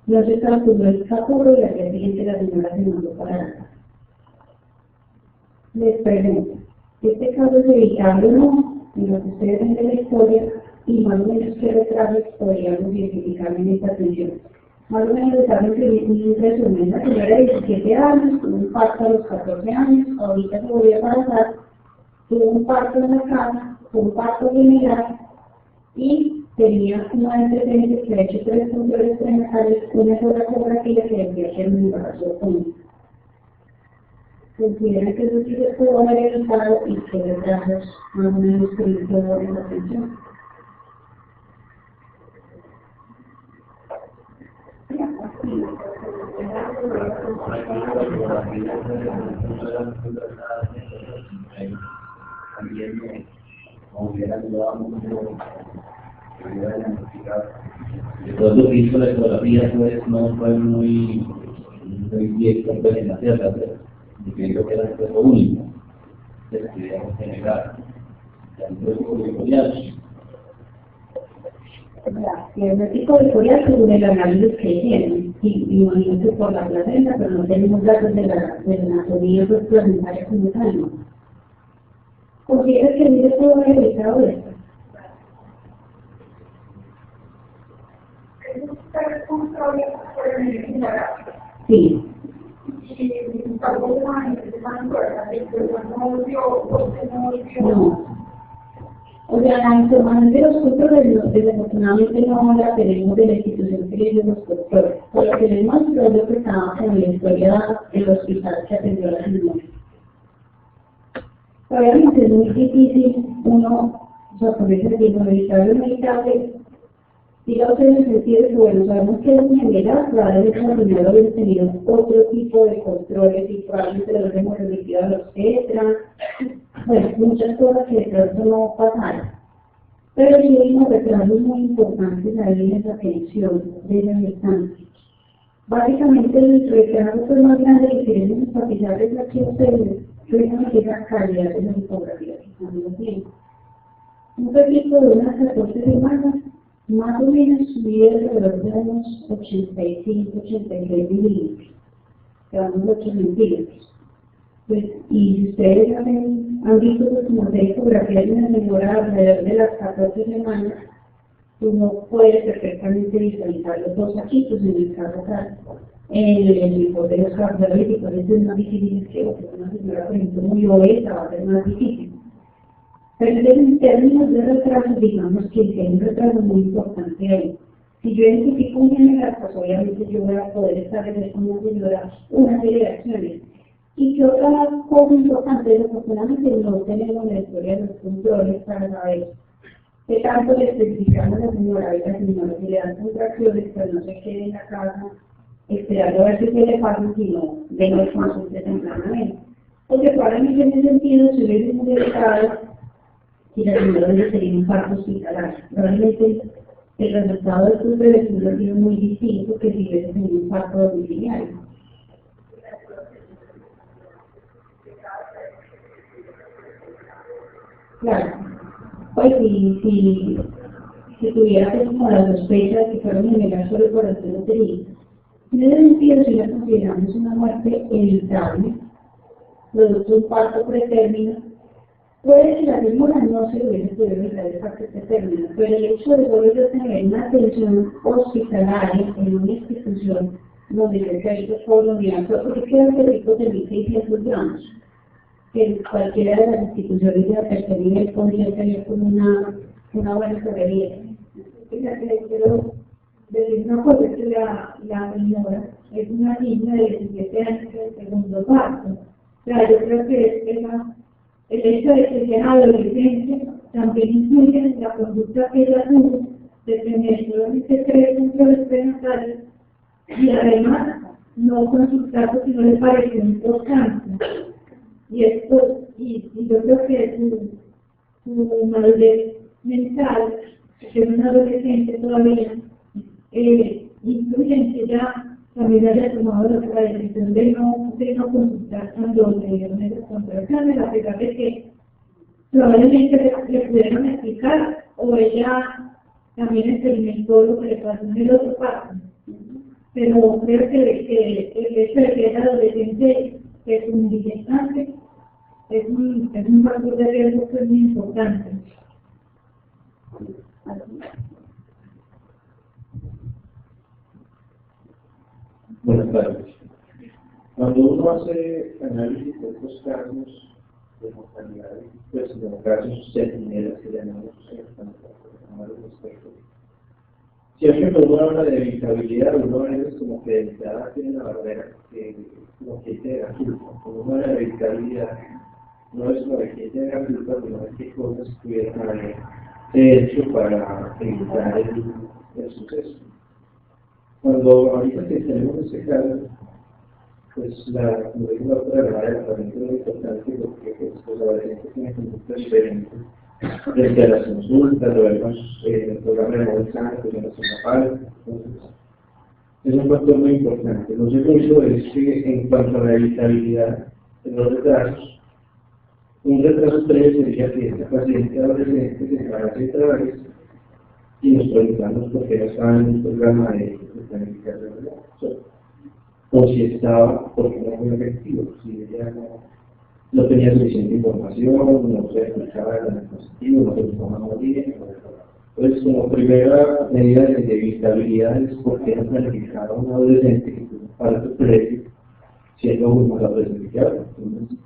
No se calculó el saturo y al día siguiente la señora se mandó para la casa. Les pregunto, ¿este caso es evitable o no? En lo que ustedes ven de la historia y más o menos qué retraso podríamos identificar en esta atención. Más o menos estaba en un resumen, la señora de 17 años, tuvo un parto a los 14 años, ahorita se volvió a embarazar, tuvo un parto en la casa, tuvo un parto general y tenía una antecedente que había hecho 3 controles prenatales, una sola ecografía que debió ser un embarazo cónico. Consideran que eso sí se pudo haber evitado y que retrasos más o menos que no quedó en la atención. También, como hubiera ayudado mucho, hubiera identificado. Todo lo que hizo la ecografía pues, no fue muy directo en hacerla, porque yo que era el cuerpo único, se la queríamos generar. El cuerpo vectorial. Y el tipo de corial según el análisis que tienen, y imagínate por la placenta, pero no tenemos datos de la anatomía placentaria como tal, ¿no? ¿Consideras que no se pudo haber evitado esto? Está responsable por el embarazo. Sí. Y tampoco se van a que no dio, porque no dio. No. O sea, la información de los controles, desafortunadamente no la tenemos de la institución que hizo los controles. Por lo que les muestro es lo que estaba en la historia del hospital que atendió a la señora. Obviamente es muy difícil uno, o sea, ponerse así, no evitar lo medicable, digamos en el sentido de que, bueno, sabemos que es general, probablemente la señora hubiera tenido otro tipo de controles y probablemente los hemos remitido a los etcétera, bueno, muchas cosas que de pronto no pasaron. Pero sí hay unos retrasos muy importantes ahí en esa atención de la gestante. Básicamente el retraso más grande que queremos enfatizar es aquí ustedes, precisamente esa calidad de la fotografía que están haciendo. Un perrito de unas 14 semanas, más o menos mide alrededor de unos 85-86 milímetros, que van unos 8 centímetros. Pues, y si ustedes han visto pues, como de ecografías de una señora alrededor de las 14 semanas, uno puede perfectamente visualizar los dos saquitos en el caso tal. En el tipo de los cardiológicos es más difícil que una señora, por ejemplo, muy obesa va a ser más difícil. Pero en términos de retraso, digamos que hay un retraso muy importante ahí. Si yo identifico un general, pues obviamente yo voy a poder establecer con una señora una serie de acciones. Y que otra cosa importante, desafortunadamente no tenemos la historia de los controles para saber qué tanto le especificamos a la señora y la señora si le dan contracciones, pero no se quede en la casa esperando a ver si se le pasa, sino venga y consulte tempranamente. Porque probablemente en ese sentido se hubiese detectado si la señora debe tener un parto hospitalario. Probablemente el resultado de estos bebés ha sido muy distinto que si hubiese tenido un parto domiciliario. Claro, pues si tuviera como la sospecha de que fueron generar solo por antelotería, en ese sentido, si la consideramos una muerte evitable, producto de un parto pretérmino, puede que la señora no se hubiese podido evitar el parto pretérmino, pero el hecho de poder tener una atención hospitalaria en una institución donde se ha hecho todo lo diario, porque quedan perritos de 1.600 gramos, que cualquiera de las instituciones de tercer nivel podría tener como una buena sobrevida. Fíjate, quiero decir una cosa, es que la señora es una niña de 17 años del segundo parto. O sea, yo creo que el hecho de que sea adolescente también influye en la conducta que ella tuvo de tener solamente 3 controles prenatales y además no consultar porque no le pareció importante. Y yo creo que su madurez mental, que es un adolescente todavía, influye en que ya también haya tomado la decisión de no consultar cuando le dieron esas contracciones, a pesar de que probablemente le pudieron explicar, o ella también experimentó lo que le pasó en el otro parto. Pero creo que el hecho de que es adolescente es un gestante, es un factor de riesgo que es muy importante. Buenas tardes. Cuando uno hace análisis de estos casos de mortalidad, pues en los casos centinelas que llamamos al respecto, siempre que uno habla de evitabilidad, uno a veces como que de entrada tiene la barrera que lo que te da culpa. Cuando uno habla de evitabilidad, no es lo que te da culpa, sino es qué cosas pudieran haber hecho para evitar el suceso. Cuando ahorita que tenemos este caso, pues como dijo la otra verdad, también es muy importante porque los adolescentes tienen conductas diferentes frente a las consultas, lo vemos en el programa de Movilizante, que nos entonces es un factor muy importante. Lo segundo es que en cuanto a la evitabilidad de los retrasos, un retraso previo sería que esta paciente adolescente se embarace otra vez y nos preguntamos por qué no estaba en un programa de planificación de embarazo, o si estaba porque no fue efectivo, si ella no tenía suficiente información, no se escuchaba el dispositivo, no se informaba bien. Entonces, como primera medida de evitabilidad es por qué no planificar a un adolescente que tuvo un parto previo siendo un adolescente que habla. Entonces,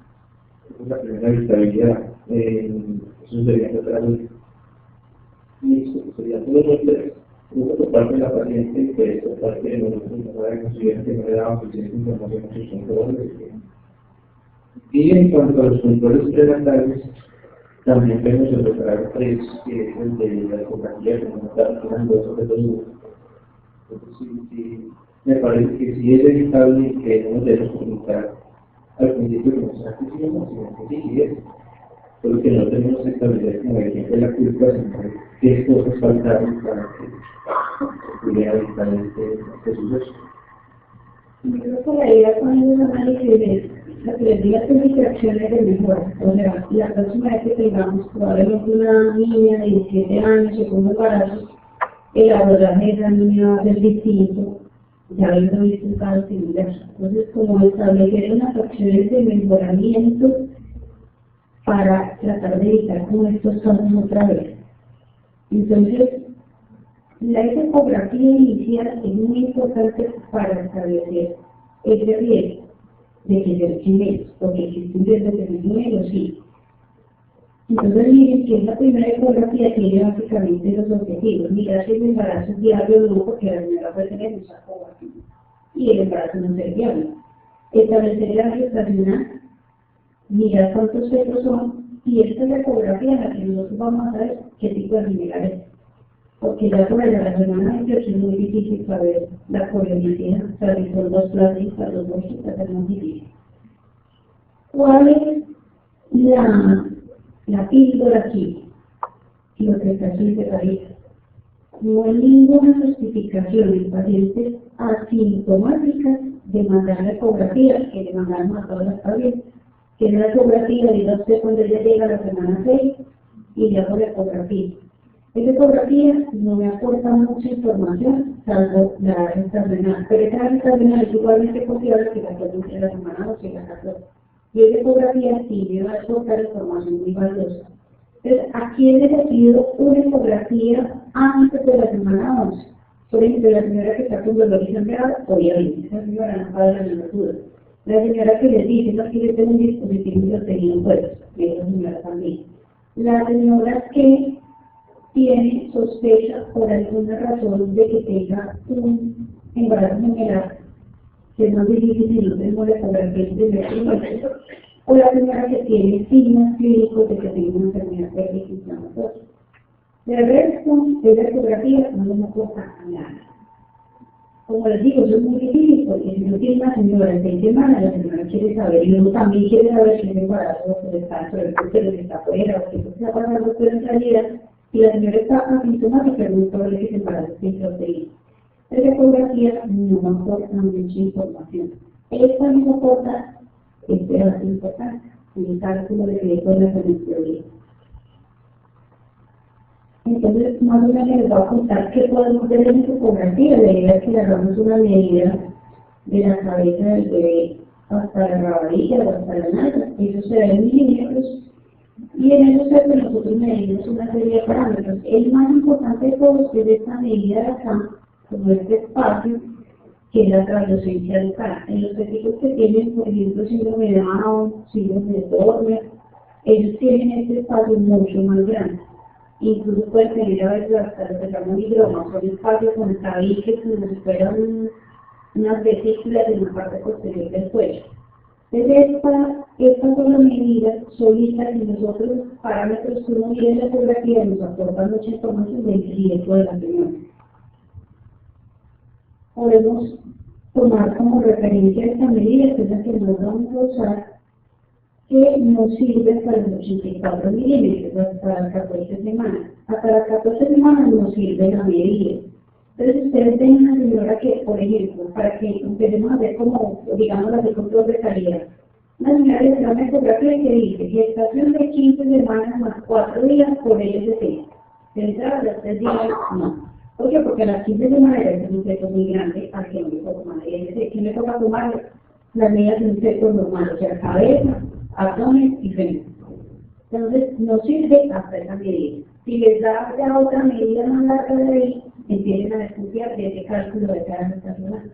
esa es la primera evitabilidad. Eso sería retraso. Y eso sería todo los tres. Uno por parte de la paciente, pues por parte de nosotros, que no le daban suficiente información a sus controles. Y en cuanto a los controles prenatales, también vemos el retraso 3, que es el de la ecografía, que nos está mencionando sobre todo. Entonces, sí, me parece que sí es evitable que no nos debemos preguntar al principio que nos hacemos, sino que sí es. Solo que no tenemos estabilidad como de quién fue la culpa, sino de qué cosas faltaron para que pudiera evitar este suceso. Yo creo que la idea con un análisis de la que les diga que mis reacciones de mejora. O sea, la próxima vez que tengamos probablemente una niña de 17 años con un embarazo, el abordaje de esa niña va a ser distinto, ya habiendo visto un caso similar. Entonces, como establecer unas acciones de mejoramiento para tratar de evitar como estos casos otra vez. Entonces, la ecografía inicial es muy importante para establecer ese riesgo de que se gemelos, porque existe un riesgo de tener gemelos, sí. Entonces, miren que esa primera ecografía tiene básicamente los objetivos. Mirar si el embarazo es viable o no, porque la señora puede tener mucha ecografía y el embarazo no es viable. Establecer la gestacional, mirar cuántos fetos son, y esta es la ecografía en la que nosotros vamos a saber qué tipo de general es. Porque ya sobre la semana 28 es muy difícil saber la probabilidad, o sea, si son dos placentas, dos bolsitas, es muy difícil. ¿Cuál es la píldora aquí? Lo que está aquí se realiza. No hay ninguna justificación en pacientes asintomáticas de mandar la ecografía, que le mandaron a todas las pacientes, que es la ecografía, diga usted cuando ya llega a la semana 6 y ya con la ecografía. Esa ecografía no me aporta mucha información, salvo la estacional, pero esa estacional es igualmente confiable que la que de la semana 12 y la 14. Y esa ecografía sí me va a aportar información muy valiosa. Entonces, aquí he decidido una ecografía antes de la semana 11. Por ejemplo, la señora que está con dolor y sangrado, obviamente, esa señora no paga la menor. La señora que les dice, no quiere tener un dispositivo y lo tenía puesto, esa señora también. La señora que tiene sospecha por alguna razón de que tenga un embarazo general, que es más difícil si no tenemos la ecografía en primer trimestre, o la señora que tiene signos clínicos de que tiene una enfermedad crónica inflamatoria. De resto, esa ecografía no nos aporta nada. Como les digo, eso es muy difícil porque si no tiene una señora de 6 semanas, la señora quiere saber, y uno también quiere saber si es embarazo o si está dentro del útero, si está afuera, o si está pasando por en realidad. Si la señora está asintomática, es muy probable que se embarace sin proteína. Esa ecografía no me aporta mucha información. Esta no aporta este dato importante, el cálculo de riesgo de la fermentación. Entonces, más o menos les voy a contar qué podemos ver en esa ecografía. La idea es que le hagamos una medida de la cabeza del bebé hasta la rabadilla o hasta la nalga. Eso se ve en milímetros. Y en eso es que nosotros medimos una serie de parámetros. El más importante de todos es esta medida de acá, como este espacio, que es la trasdocencia local. En los pequeños que tienen, por ejemplo, síndrome de Down, síndrome de Turner, ellos tienen este espacio mucho más grande. Incluso pueden tener a veces hasta lo que llaman hidromas, son espacios con tabiques como si fueran unas vesículas en la parte posterior del cuello. Entonces, estas son las medidas solitas y nosotros, parámetros que uno mide en la ecografía, nos aportan mucha información del riesgo de la señora. Podemos tomar como referencia esta medida, que es la que nos vamos a usar, que nos sirve para los 84 milímetros, hasta las 14 semanas. Hasta las 14 semanas nos sirve la medida. Entonces, ustedes ven una señora que, por ejemplo, para que empecemos a ver como, digamos, la control de calidad. Una señora que da una ecografía que dice gestación de 15 semanas más 4 días por LSC. De entrada, los 3 días, no. ¿Por qué? Porque a las 15 semanas es un feto muy grande al que no le toca tomar LSC. ¿Quién le toca tomar las medidas de un feto normal? O sea, cabeza, abdomen y frente. Entonces, nos sirve hasta esa medida. Si les da ya otra medida más larga de ahí, empiecen a desconfiar de ese cálculo de cada gestacional.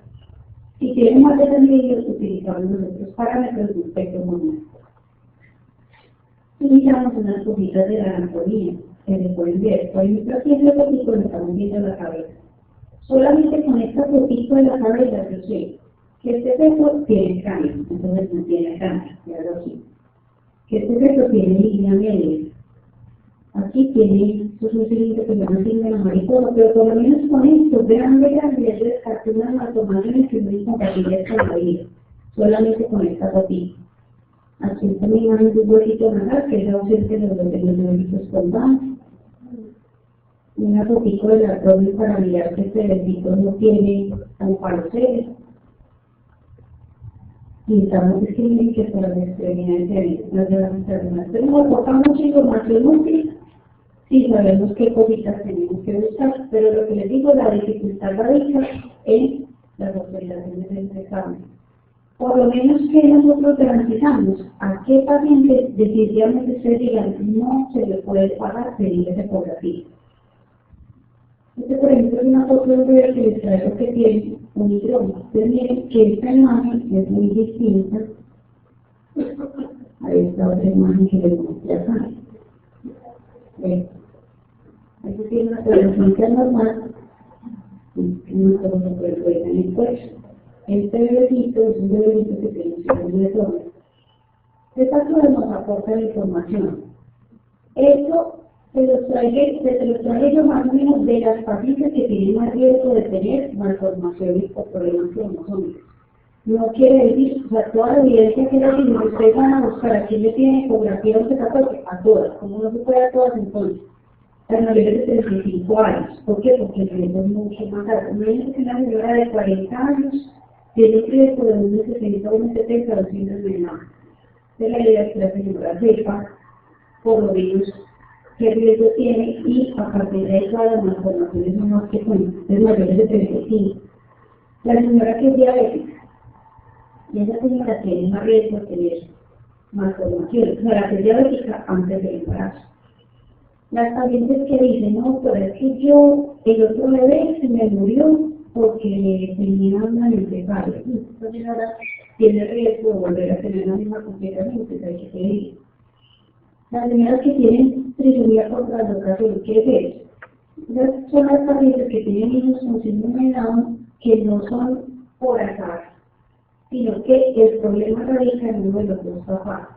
Si tienen más de 3 medidas, utilizamos los otros parámetros de un espectro normal. Y miramos unas cositas de la anatomía, que se pueden ver. Por ejemplo, aquí en el fotito le estamos viendo la cabeza. Solamente con esta fotito de la cabeza yo sé que este feto tiene cráneo, entonces no tiene cráneo, ya lo sé. Que este feto tiene línea media. Aquí tiene un cilindro que no tiene la mariposa, pero por lo menos con esto, vean de grande, yo descarté unas malformaciones que no son compatibles con la vida, solamente con esta fotito. Aquí también hay un huesito nasal, que es ausente de los huesitos colgantes. Una fotito del abdomen para mirar que este huesito no tiene ampaloceles. Y estamos escribiendo que para la experiencia de las enfermedades. Pero nos aporta mucha información útil si sabemos qué cositas tenemos que buscar. Pero lo que les digo, la dificultad radica en las autorizaciones del examen. Por lo menos que nosotros garantizamos a qué paciente definitivamente ustedes digan no se le puede pagar pedir esa ecografía. Este, por ejemplo, es una foto de un bebé que les traigo que tiene un hidroma. Ustedes miren que esta imagen es muy distinta a esta otra imagen que les mostré acá. Aquí tiene una fotografía normal, una fotografía en el cuello. Este bebecito es un bebecito que tiene un síndrome de Turner. Estas cosas nos aportan información. Esto se los traje yo más o menos de las pacientes que tienen más riesgo de tener malformaciones o problemas cromosómicos. No quiere decir, o sea, toda la evidencia que les digo, ustedes van a buscar a quién le tiene ecografía 11-14, a todas, como no se puede a todas entonces. Las mayores de 35 años. ¿Por qué? Porque el riesgo es mucho más alto. Imagínense que una señora de 40 años tiene un riesgo de 1,60 o 1,70 o síndrome de Down. De la idea es que la señora sepa, por lo menos, qué riesgo tiene y a partir de eso las malformaciones son más frecuentes, es mayores de 35. La señora que es diabética, y esa señora tiene más riesgo de tener malformaciones, o sea, la que es diabética antes del embarazo. Las pacientes que dicen, no, pero es que el otro bebé se me murió porque tenía una necesaria. Esta señora tiene riesgo de volver a tener la misma complicación, entonces hay que pedir. Las señoras que tienen trisomía por translocación, ¿qué es eso? Esas son las pacientes que tienen niños con síndrome de Down que no son por azar, sino que el problema radica en uno de los dos papás.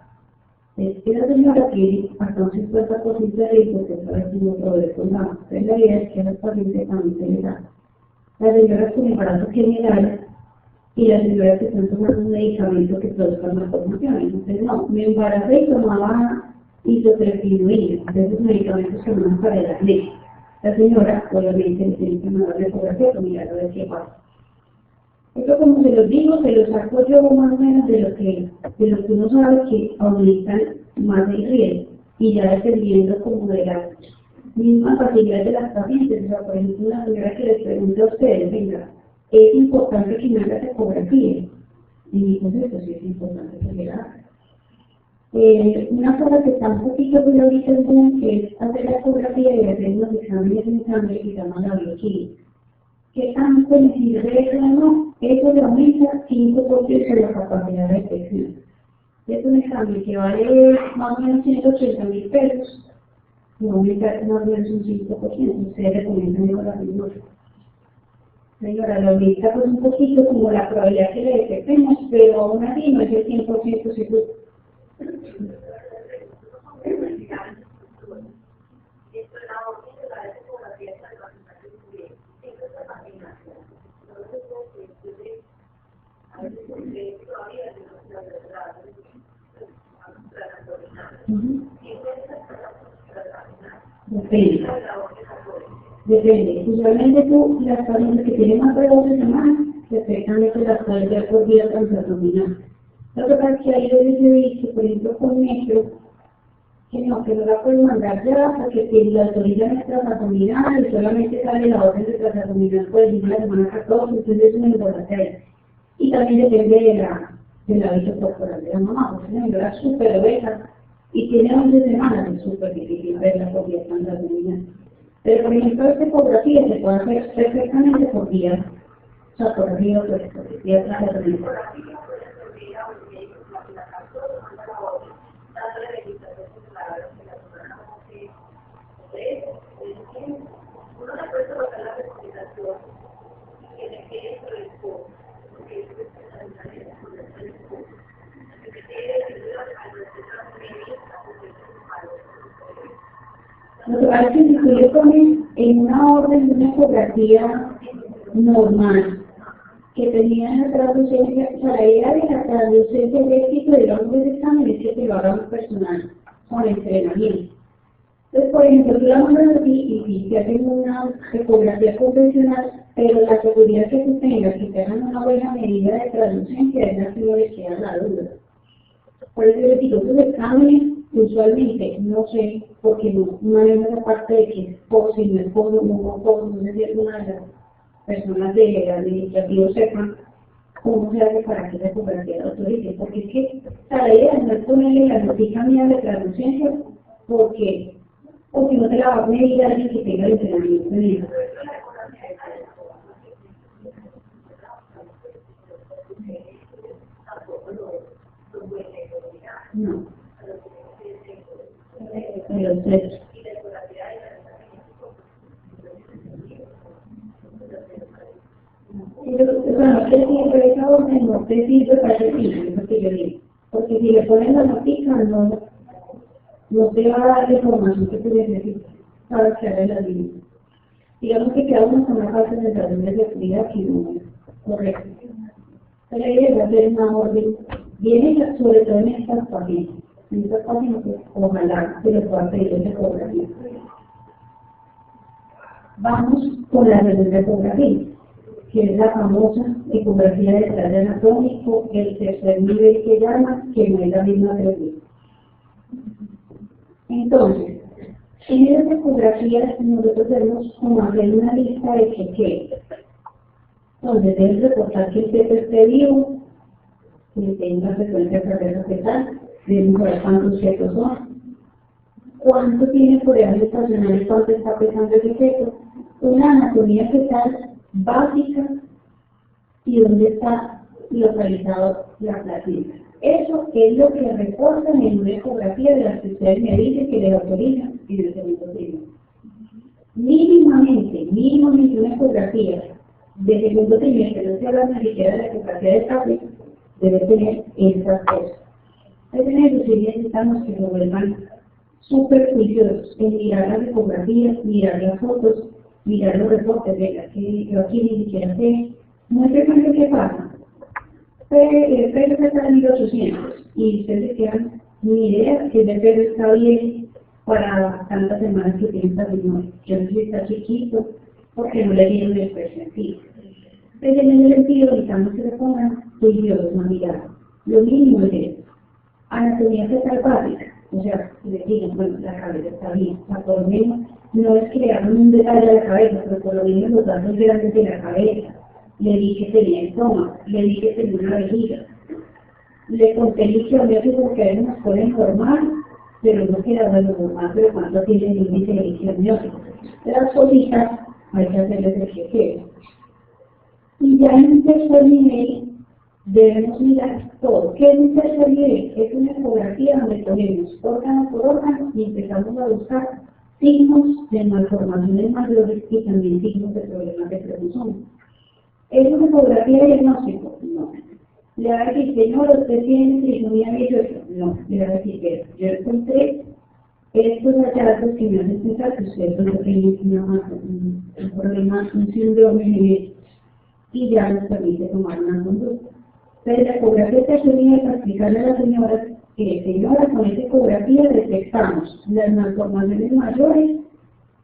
Es que la señora tiene hasta un 50% de riesgo de estar haciendo otro bebé con Down. Entonces la idea es que a las pacientes también se les da. Las señoras con embarazo general y las señoras que están tomando un medicamento que produzca malformaciones. Entonces no, me embaracé y tomaba isotretinoína, de esos medicamentos que no para el acné. La señora obviamente le tiene que mandar la ecografía para mirar a ver qué pasa. Esto, como se los digo, se los saco yo más o menos de lo que uno sabe que aumentan más el riesgo y ya dependiendo como de las mismas facilidades de las pacientes. O sea, por ejemplo, una señora que les pregunta a ustedes, venga, es importante que me haga ecografía. Y pues eso sí es importante que me haga. Una cosa que está un poquito por ahorita en boom es hacer la ecografía y hacer unos exámenes en sangre que se llaman la bioquímica. ¿Qué tanto me sirve eso o no? eso le aumenta 5% la capacidad de detección. Es un examen que vale más o menos 180.000 pesos, y aumenta más o menos un 5%. Ustedes recomiendan mejorar el número. Señora, lo aumenta pues un poquito como la probabilidad que le detectemos, pero aún así no es el 100% seguro. Depende. Depende. Usualmente tú, las pacientes que tienen más de 12 semanas, perfectamente las puedes ver por vía transabdominal. Lo que pasa es que hay veces he visto, por ejemplo, con metro, que no la pueden mandar ya, porque si la autorizan es transabdominal y solamente sale la orden de transabdominal por decir la semana 14, entonces es una embarazada. Y también depende del hábito corporal de la mamá, porque si no era súper obesa y tiene 11 semanas, es súper difícil verla por vía transabdominal. Pero por ejemplo, esta ecografía se puede hacer perfectamente por vía, o sea, por arriba, por vía transabdominal. Lo que pasa es que si tú le pones en una orden de una ecografía normal, que tenía la traducencia, o sea, la idea de la traducencia del éxito de los exámenes que te lo haga un personal con entrenamiento. Entonces, por ejemplo, tú la mandas a ti y te hacen una ecografía convencional, pero la seguridad que tú tengas, que te hagan una buena medida de traducencia, es la que no les queda la duda. Por eso yo les digo, los exámenes, usualmente, no sé, porque no hay una parte de que es pose, no es pose, no sé si alguna de las personas de administrativo sepan cómo se hace para que la ecografía la autorice, porque es que la idea no es ponerle la noticia mía de traducencia, porque no te la va a medir a alguien que tenga el entrenamiento en eso. No. Pero ustedes. Bueno, no te sirve esa orden, no te sirve para el fin, es lo que yo digo. Porque si le ponen la noticia, no te va a dar la información que tú necesitas para crear las líneas. Digamos que queda una con una fase de sensación de seguridad que no es correcta. Pero la idea es hacer una orden bien, sobre todo en estas páginas. En estas páginas, pues, ojalá se les pueda pedir esa ecografía. Vamos con la segunda ecografía, que es la famosa ecografía de traje anatómico, el tercer nivel que llama, que no es la misma de los mismos. Entonces, en esas ecografías nosotros debemos como hacer una lista de chequeos, donde debes reportar que el feto esté vivo, que tenga frecuencia cardíaca fetal, debemos ver cuántos fetos son, cuánto tiene pruebas estacionales, cuánto está pesando ese feto, una anatomía fetal básica y dónde está localizado la placenta. Eso es lo que reportan en una ecografía de las que ustedes me dicen que les autorizan en el segundo trimestre. Mínimamente una ecografía de segundo trimestre, no estoy hablando ni siquiera de la ecografía de café, debe tener esas cosas. En eso sí necesitamos que se vuelvan súper juiciosos en mirar las ecografías, mirar las fotos, mirar los reportes de las que yo aquí ni siquiera sé. Muy frecuente que pasa. El perro está en 1800 y ustedes quedan ni idea si el perro está bien para tantas semanas que tiene esta señora. Yo no sé si está chiquito porque no le dieron el percentil. Pero en ese sentido, necesitamos que se pongan juiciosos a mirar. Lo mínimo es anatomía fetal básica. O sea, les digan, bueno, la cabeza está bien. O sea, por lo menos no es que le hagan un detalle a la cabeza, pero por lo menos los datos grandes de la cabeza. Le di que tenía estómago, le di que tenía una vejiga. Le conté el iccioniosis porque a veces nos pueden informar, pero no queda de lo normal, pero cuánto tiene el índice de iccioniosis. Las cositas hay que hacerles el chequeo. Y ya en un tercer nivel debemos mirar todo. ¿Qué es un tercer nivel? Es una ecografía donde ponemos órgano por órgano y empezamos a buscar signos de malformaciones mayores y también signos de problemas de cromosoma. ¿Es una ecografía de diagnóstico? No. ¿Le va a decir, señor, usted tiene trisomía 18? No. Le va a decir que yo encontré estos hallazgos que me hacen pensar que usted no tiene un problema, un síndrome y ya nos permite tomar una conducta. Pero la ecografía terciaria para explicarle a la señora que, señora, con esta ecografía detectamos las malformaciones mayores,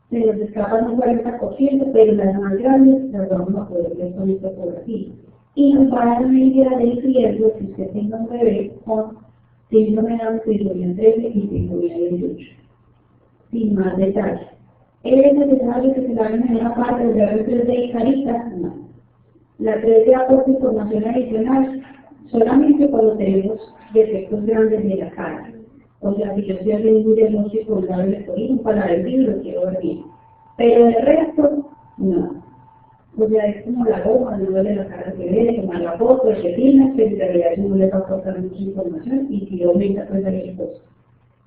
se nos escapan un 40%, pero las más grandes las vamos a poder ver con esta ecografía. Y nos va a dar una idea del riesgo si usted tenga un bebé con síndrome de Down, trisomía 13 y trisomía 18. Sin más detalles. ¿Es necesario que se la hagan en una parte de la 3D y carita? No. La 3D aporta información adicional solamente cuando tenemos defectos grandes de la cara. O sea, si yo estoy haciendo un diagnóstico de labio leporino para el virus, lo quiero ver bien. Pero el resto, no. O sea, es como la goma, no duele la cara que ve, tomar la foto, el que filma, pero en realidad eso no le va a aportar mucha información y si aumenta, pues ahí el costo.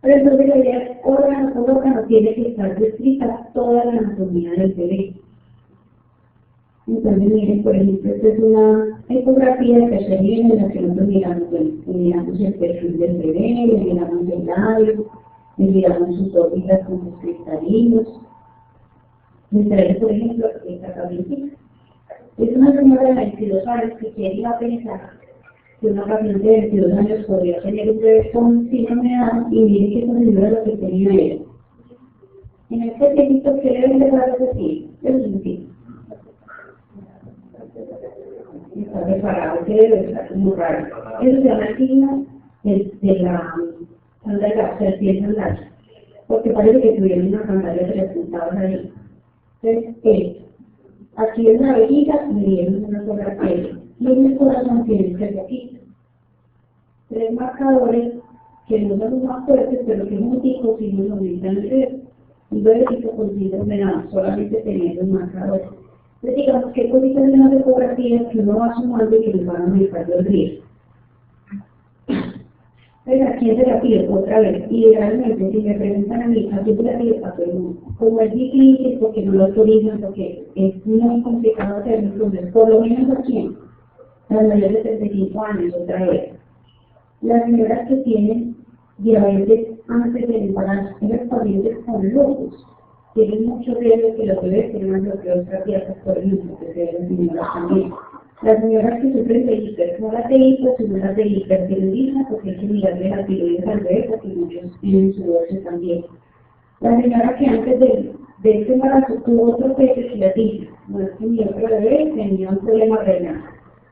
Pero entonces la idea es, órgano por órgano, tiene que estar descrita toda la anatomía del bebé. Entonces, miren, por ejemplo, esta es una ecografía de tercer nivel en la que nosotros miramos el perfil del bebé, le miramos el labio, le miramos sus órbitas con sus cristalinos. Me trae, por ejemplo, esta cabecita. Es una señora de 22 años que quiere ir a pensar que una paciente de 22 años podría tener un bebé con síndrome de Down y mire que esa señora lo que tenía era. En este texto, ¿qué deben de dar decir? Eso es decir. Está preparado, que debe estar muy raro. Eso se llama el signo de la sandalia, o sea, el pie sandalia, porque parece que tuvieron una sandalia representadas ahí. Entonces, aquí en la vejiga me dieron una fotografía y en el corazón tienen 3 aquí. 3 marcadores que no son los más fuertes, pero que junticos y nos aumentan el riesgo. Un bebecito con síndrome de Down solamente teniendo los marcadores. Entonces, digamos que cositas en las ecografías que uno va sumando y que les van a aumentar el riesgo. Entonces, ¿a quién se la pido? Otra vez. Y realmente, si me preguntan a mí, ¿a quién se la pido? A todo el mundo. Como es difícil, porque no lo autorizan, porque es muy complicado hacerlo, entonces, por lo menos a quién. Las mayores de 35 años, otra vez. Las señoras que tienen diabetes antes del embarazo, esas pacientes con lupus, tienen mucho riesgo que los bebés tengan bloqueos cardíacos, por ejemplo, que se ven señoras también. Las señoras que sufren de hiper, no las de hipo, sino las de hipertiroidismo, porque hay que mirarle la tiroides al bebé, porque muchos tienen su dosis también. La señora que antes de este embarazo tuvo otro pecho ciático, no es que mi otro bebé tenía un problema renal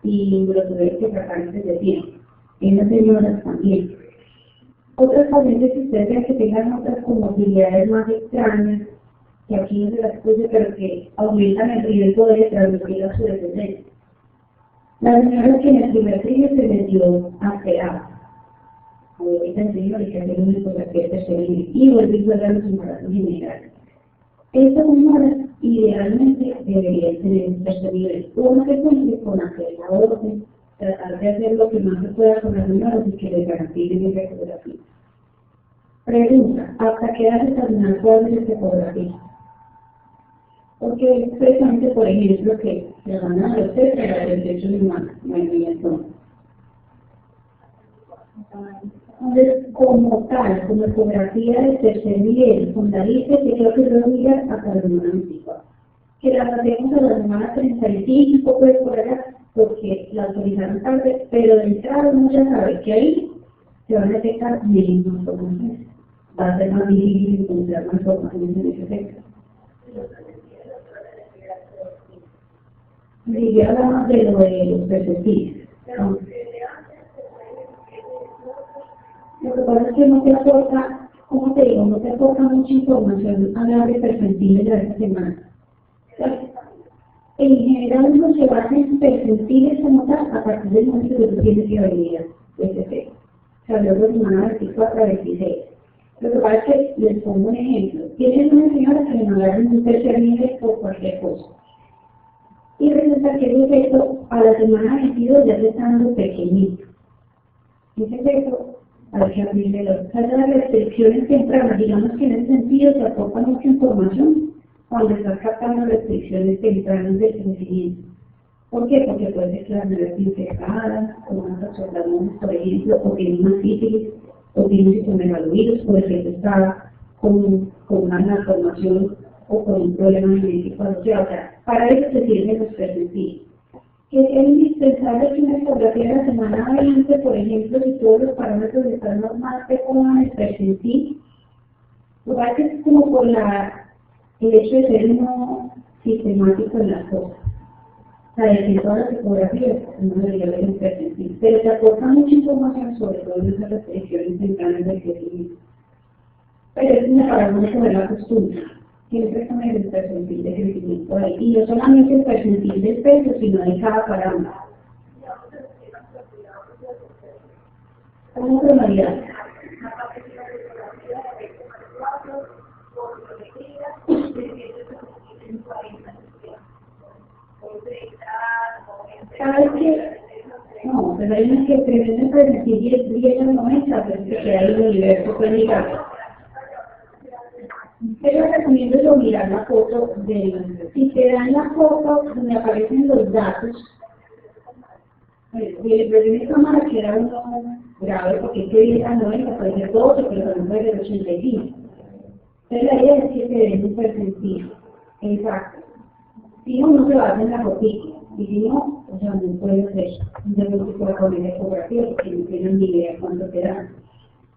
y lo tuvieron que sacar antes de tiempo. Esas señoras también. Otras pacientes que ustedes vean que tengan otras comorbilidades más extrañas, que aquí no se las puse, pero que aumentan el riesgo de transmitir a su descendencia. La señora que en el primer trimestre se metió a terapia. Ahorita enseño que hacer una ecografía tercera y vuelve a los embarazos generales. Estas señoras idealmente deberían tener un tercer nivel. Uno que cuente con hacer la orden, tratar de hacer lo que más se pueda con las señoras y que les garanticen esa ecografía. Pregunta, ¿hasta qué edad determinada puede hacer esta ecografía? Porque precisamente, por ejemplo, que se van a los test de la detección humana, entonces, como tal, como ecografía de tercer nivel, con la lista que creo que se va a mirar hasta la semana 24. Que las hacemos a la semana 35, pues por allá, porque la autorizaron tarde, pero de entrada uno ya sabe que ahí se van a detectar menos informaciones. Va a ser más difícil encontrar más informaciones en ese sexo. Y ya hablamos de lo de los perceptibles. ¿No? Lo que pasa es que no te aporta, como te digo, no te aporta mucha información a la de percentiles de esta semana. En general uno se basa en percentiles como tal a partir del momento que tú tienes fiabilidad de ese sexo. O sea, luego de semana 24 a 26. Lo que pasa es que les pongo un ejemplo. Tienes una señora que le mandaron un tercer nivel por cualquier cosa. Y resulta que ese feto a la semana 22 ya se está dando pequeñito. Ese feto hay que abrirle los. Las restricciones tempranas, digamos que en ese sentido se aporta mucha información cuando estás captando restricciones tempranas del crecimiento. ¿Por qué? Porque puede ser que la bebé esté infectada, con unas toxoplasmosis, por ejemplo, o tiene una sífilis, o tiene un citomegalovirus, o el feto está con una malformación o con un problema genético asociado. O sea, para eso se sirven los percentil. Que es indispensable que una ecografía de la semana 20, por ejemplo, si todos los parámetros están normales, te pongan el percentil. Lo que es como por el hecho de ser uno sistemático en las cosas. O sea, de que todas las ecografías no debería ver el percentil. Pero te aporta mucha información sobre todo en esas restricciones tempranas del crecimiento. Pero es una paradoja sobre la costumbre. Siempre con el percentil de crecimiento ahí. Y no solamente el percentil del peso, sino de cada parámetro. ¿Cómo promaridad? ¿Sabes qué? No, pero hay unas que prefieren el percentil 10 al 90, pero que queda en el universo clínico. Pero recomiendo yo mirar la foto si te dan la foto donde aparecen los datos, de esta cámara que era uno grave, porque es que 10 a 90 puede ser 12, pero también puede ser 85. Entonces la idea es que te den un percentil, exacto. Si no, no se va a hacer la fotito, y si no, o sea, no puede ser un diagnóstico de poner ecografía, porque no tienen ni idea cuánto te dan.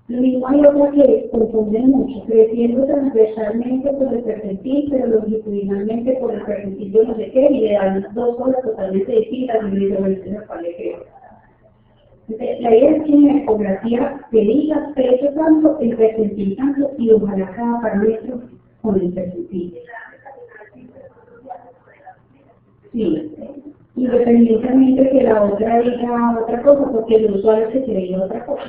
Lo mismo hay otra que confunden mucho, creciendo transversalmente por el percentil, pero longitudinalmente por el percentil yo no sé qué, y le dan dos cosas totalmente distintas y le dicen cuál le creo. La idea es que en la ecografía te digas peso tanto, el percentil tanto, y ojalá cada parámetro con el percentil. Sí, independientemente que la otra diga otra cosa, porque el usuario se quiere ir a otra cosa.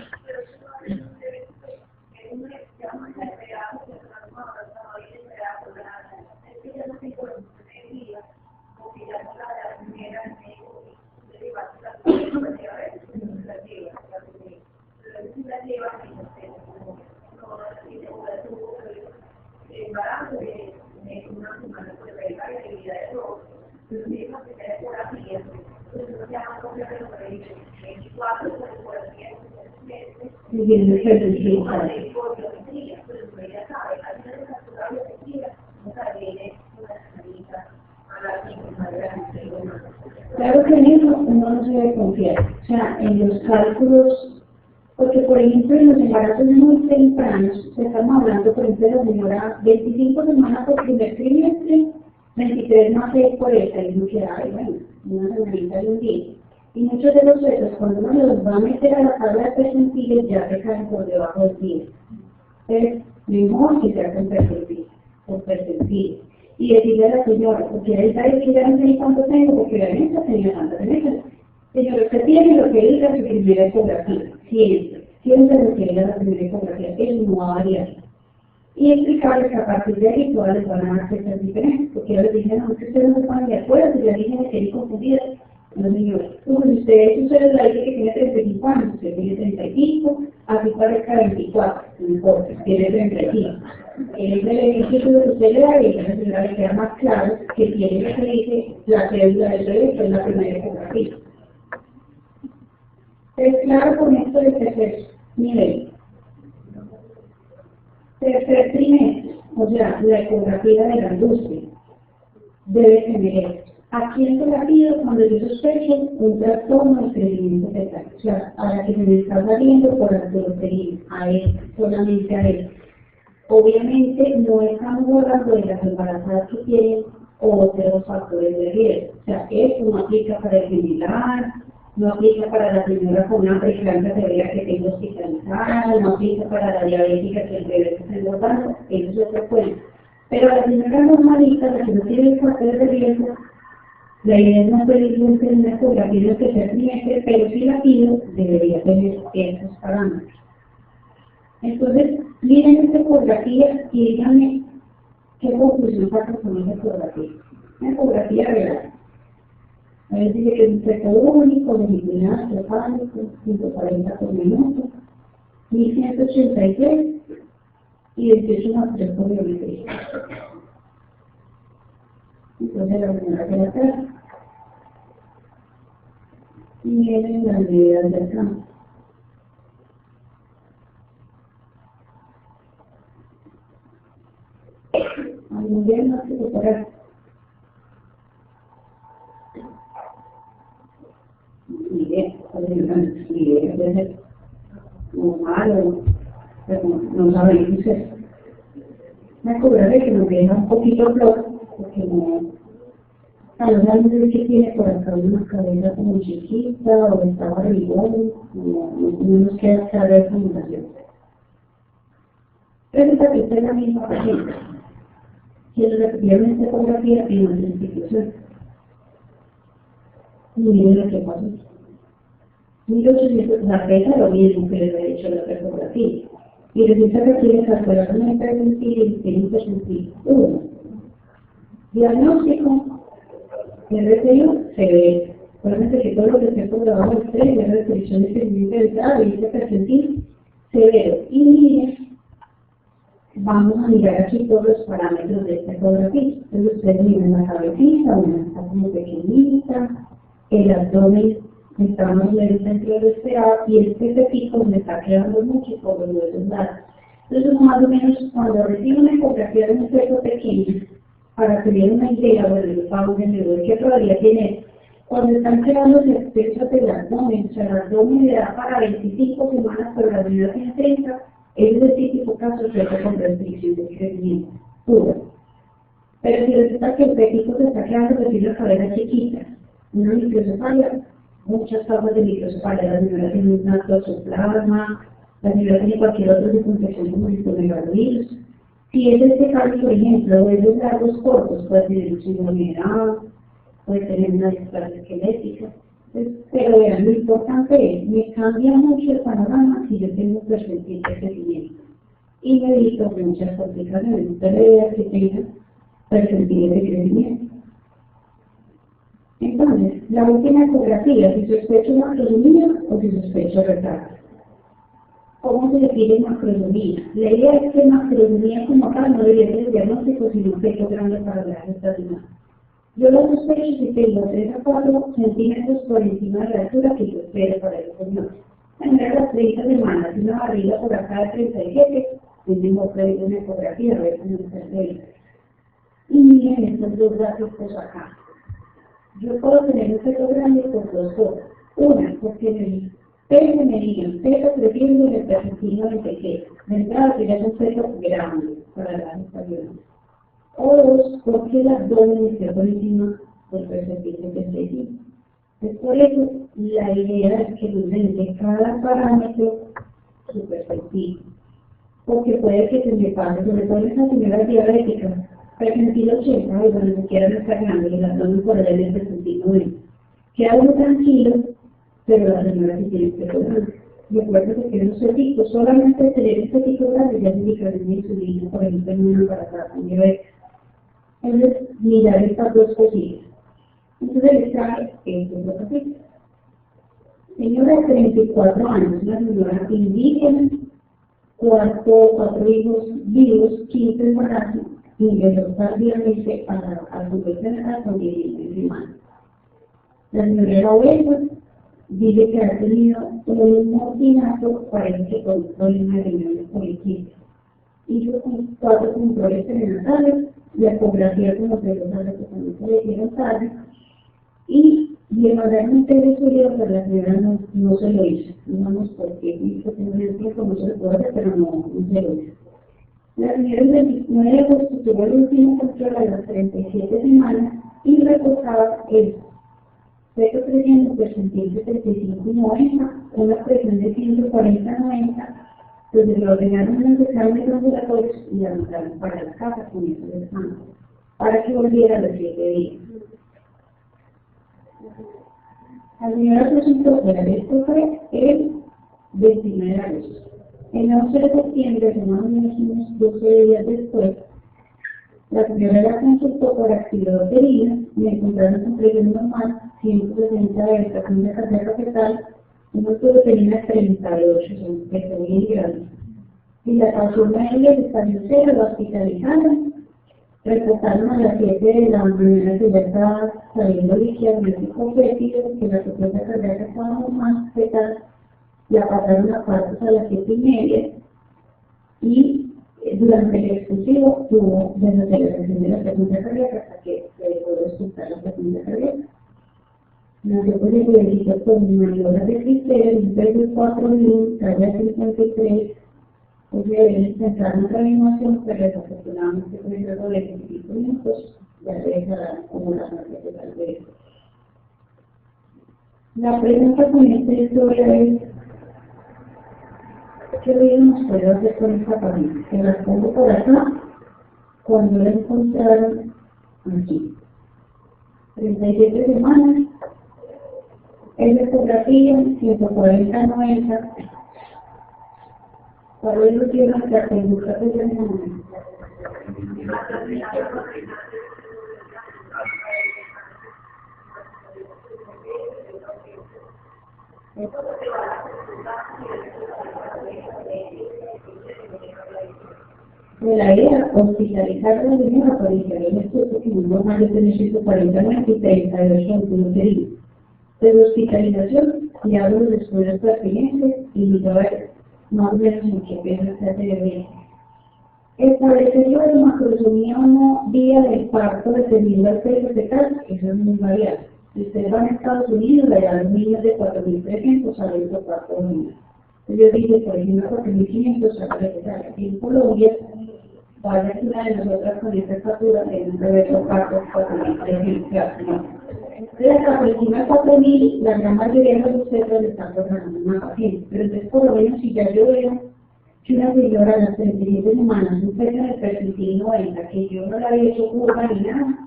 Claro que en eso uno no se debe confiar, o sea, en los cálculos, porque por ejemplo en los embarazos muy tempranos, estamos hablando por ejemplo de la señora 25 semanas por primer trimestre, 23 más 6 por esta, y no queda, bueno, una semanita de un día. Y muchos de los fetos, cuando uno los va a meter a la tabla de percentiles, ya se caen por debajo del 10. Entonces, mejor que se hacen por percentiles. Y decirle a la señora, porque ahí sabe que ya no sé cuánto tengo, porque la neta tenía tantas veces. Señora, usted tiene lo que diga su primera ecografía, siempre lo que diga la primera ecografía, eso no va a variar. Y explicarles que a partir de ahí todas les van a dar fechas diferentes, porque yo les dije, no, que ustedes no se ponen de acuerdo, si ya dije que quería confundir. No, señora, ustedes la dice que tiene 35 años, usted tiene 35, así parezca 24, no importa, tiene 35. El beneficio que usted le da, y a la señora le queda más claro que tiene lo que dice la cédula del bebé, que es la primera ecografía. Es claro con esto del tercer nivel. Tercer trimestre, o sea, la ecografía de la industria debe tener esto. Aquí en ecografía, cuando yo sospecho un trastorno de crecimiento fetal, o sea, a la que se me está saliendo por arteriosclerosis, a él, solamente a él. Obviamente no estamos hablando de las embarazadas que tienen otros factores de riesgo, o sea, esto no aplica para el similar, no aplica para la señora con una preeclampsia severa que tenga hospitalizada, no aplica para la diabética que el bebé está engordando, eso es otro cuento. Pero la señora normalita, la que no tiene factores de riesgo, la idea es no pedirle una ecografía en el tercer trimestre, pero si la pido, debería tener esos parámetros. Entonces, miren esta ecografía y díganme qué conclusión sacan con esa ecografía. Una ecografía real. A veces dice que es un sector único, longitudinal, trepánico, 140 por minuto, 1183 y 28 más 3 por biometría. Entonces la primera que la atrás y vienen las medidas del campo. Algún día no se separa. Mire, puede ser muy malo, pero no saben qué es eso. Me cobraré que nos deja un poquito flojo, porque no. A los años que tiene por acá una cabeza como chiquita o estaba igual, no nos queda clara esa mutación. Resulta que esta es la misma paciente, que repetidamente ecografía en nuestra institución. Y miren lo que pasó. 1800, la pesa lo mismo que les había hecho la ecografía. Y resulta que aquí les calcularon una hipersensibilidad y tiene hipersensibilidad 1. Diagnóstico. RTU se ve, solamente que todo lo que esté por debajo del 3, la restricción de crecimiento dental y percentil severo. Y miren, vamos a mirar aquí todos los parámetros de esta ecografía. Entonces ustedes miren la cabecita, una está como pequeñita, el abdomen está más en el centro de lo esperado y el pececito me está quedando mucho por los huesos largos. Entonces más o menos cuando recibo una ecografía de un feto pequeño, para que vean una idea del pago de neuro que todavía tiene, cuando están creando los espejos del abdomen, o sea, el abdomen le da para 25 semanas, pero la vida tiene 30, es el típico caso de con restricción de crecimiento puro. Pero si resulta que el pecito se está creando, pues tiene la cabeza chiquita, una microcefalia, muchas capas de microcefalia, la señora tiene un toxoplasma, la señora tiene cualquier otro tipo de infección como el citomegalovirus. Si es este caso, por ejemplo, de los largos cortos, puede tener un síndrome de Down, puede tener una displasia esquelética. Pero vean, lo importante es, me cambia mucho el panorama si yo tengo percentil de crecimiento. Y me evito muchas complicaciones, usted le vea que tenga percentil de crecimiento. Entonces, la última ecografía, si sospecho macrosomía o si sospecho retardo. ¿Cómo se define macrosomía? La idea es que macrosomía como tal no debería ser diagnóstico, sino un feto grande para la gestación. Yo lo sospecho si tengo 3 a 4 centímetros por encima de la altura que yo espero para el señor. En las 30 semanas, una barriga por acá de 37, tenemos que ver una ecografía, a ver si no está bien. Y miren estos dos gráficos acá. Yo puedo tener un feto grande por 2 cosas. Una, porque el peso me digan, feto creciendo en el percentil 93. De entrada, que ya es un feto grande para la gestación. O 2, porque el abdomen esté por encima del percentil 75. Es por eso, la idea es que nos den de cada parámetro su percentil. Porque puede que se me pase, sobre todo en esa señora diabética, percentil 80, y bueno, ni siquiera no está grande, el abdomen por allá en el percentil 90. Queda uno tranquilo, pero la señora sí tiene que grande. Recuerda que no se pico, solamente tener este pico grande ya significa que tiene insulina, por ejemplo, en una embarazada, entonces, mirar estas dos cosillas. Entonces, les trae esto es lo que hace. Señora de 34 años, una señora indígena, 4 hijos vivos, 15 embarazos, ingresó tardíamente a su persona con 16 semanas. La señora era obesa, dice que ha tenido un morfinato, parece que con un problema de riñones poliquísticos. Hizo 4 controles prenatales, la ecografía como los datos que también se le dieron tarde, y le mandaron un telesurio, pero la señora no se lo hizo. Digamos, porque dijo que no le tiempo, no se lo puede hacer, pero no se lo hizo. La señora el 29 de agosto tuvo el último control a las 37 semanas y reportaba el feto creciendo percentil 75 y 90, una presión de 140-90, entonces le ordenaron unos exámenes ambulatorios y la mandaron para la casa con esos exámenes, para que volviera a los 7 días. La señora presentó esto fue el 29 de agosto. El 11 de septiembre, más o menos unos 12 días después, La señora la consultó por actiloterina, me encontraron con presión normal, 160 de frecuencia cardíaca fetal, una proteína 38, son miligramos. Dilatación media de estadio 0, la hospitalizaron, reportaron a las 7 de la mañana que ya estaba saliendo líquido fétido, que la frecuencia cardíaca estaba normal, fetal, la pasaron a cuartos a las 7:30 y durante el exclusivo tuvo desaceleración de la frecuencia cardíaca hasta que se dejó de escuchar la frecuencia cardíaca. Nació con el nivelito con maniobras de criterio, un peso de 4.000, talla 53, pues deben intentar una reanimación, pero desafortunadamente con luego de 25 minutos ya se dejará como la muerte total de esto. La pregunta con esta historia es: ¿qué ruido nos puede hacer con esta familia? Se las pongo por acá cuando la encontraron aquí. 37 semanas, es ecografía, 140-90. Para ello tiene nuestra conducta de semana. De la idea, hospitalizar a la niña para iniciar el estudio que no más de 140 y 38 antinucleínas. De hospitalización, y hablo de estudios pertinentes y lugares más o menos en qué piensa se hace de bien. Establecer la macrosomía o no vía del parto dependiendo del peso fetal, eso es muy variable. Si ustedes van a Estados Unidos, le dan niños de 4.300 a los parto de niños. Yo dije, por ejemplo, 4.500 a la fetal. Aquí en Colombia, vaya que una de nosotras con esta estatura en un reverso parto 4.300. Entonces, por encima de 4.000, la gran mayoría de los obstetras le están programando una paciente. Pero entonces, por lo menos, si ya yo veo que una señora a las 37 semanas, un peso de percentil 90, que yo no la había hecho curva ni nada,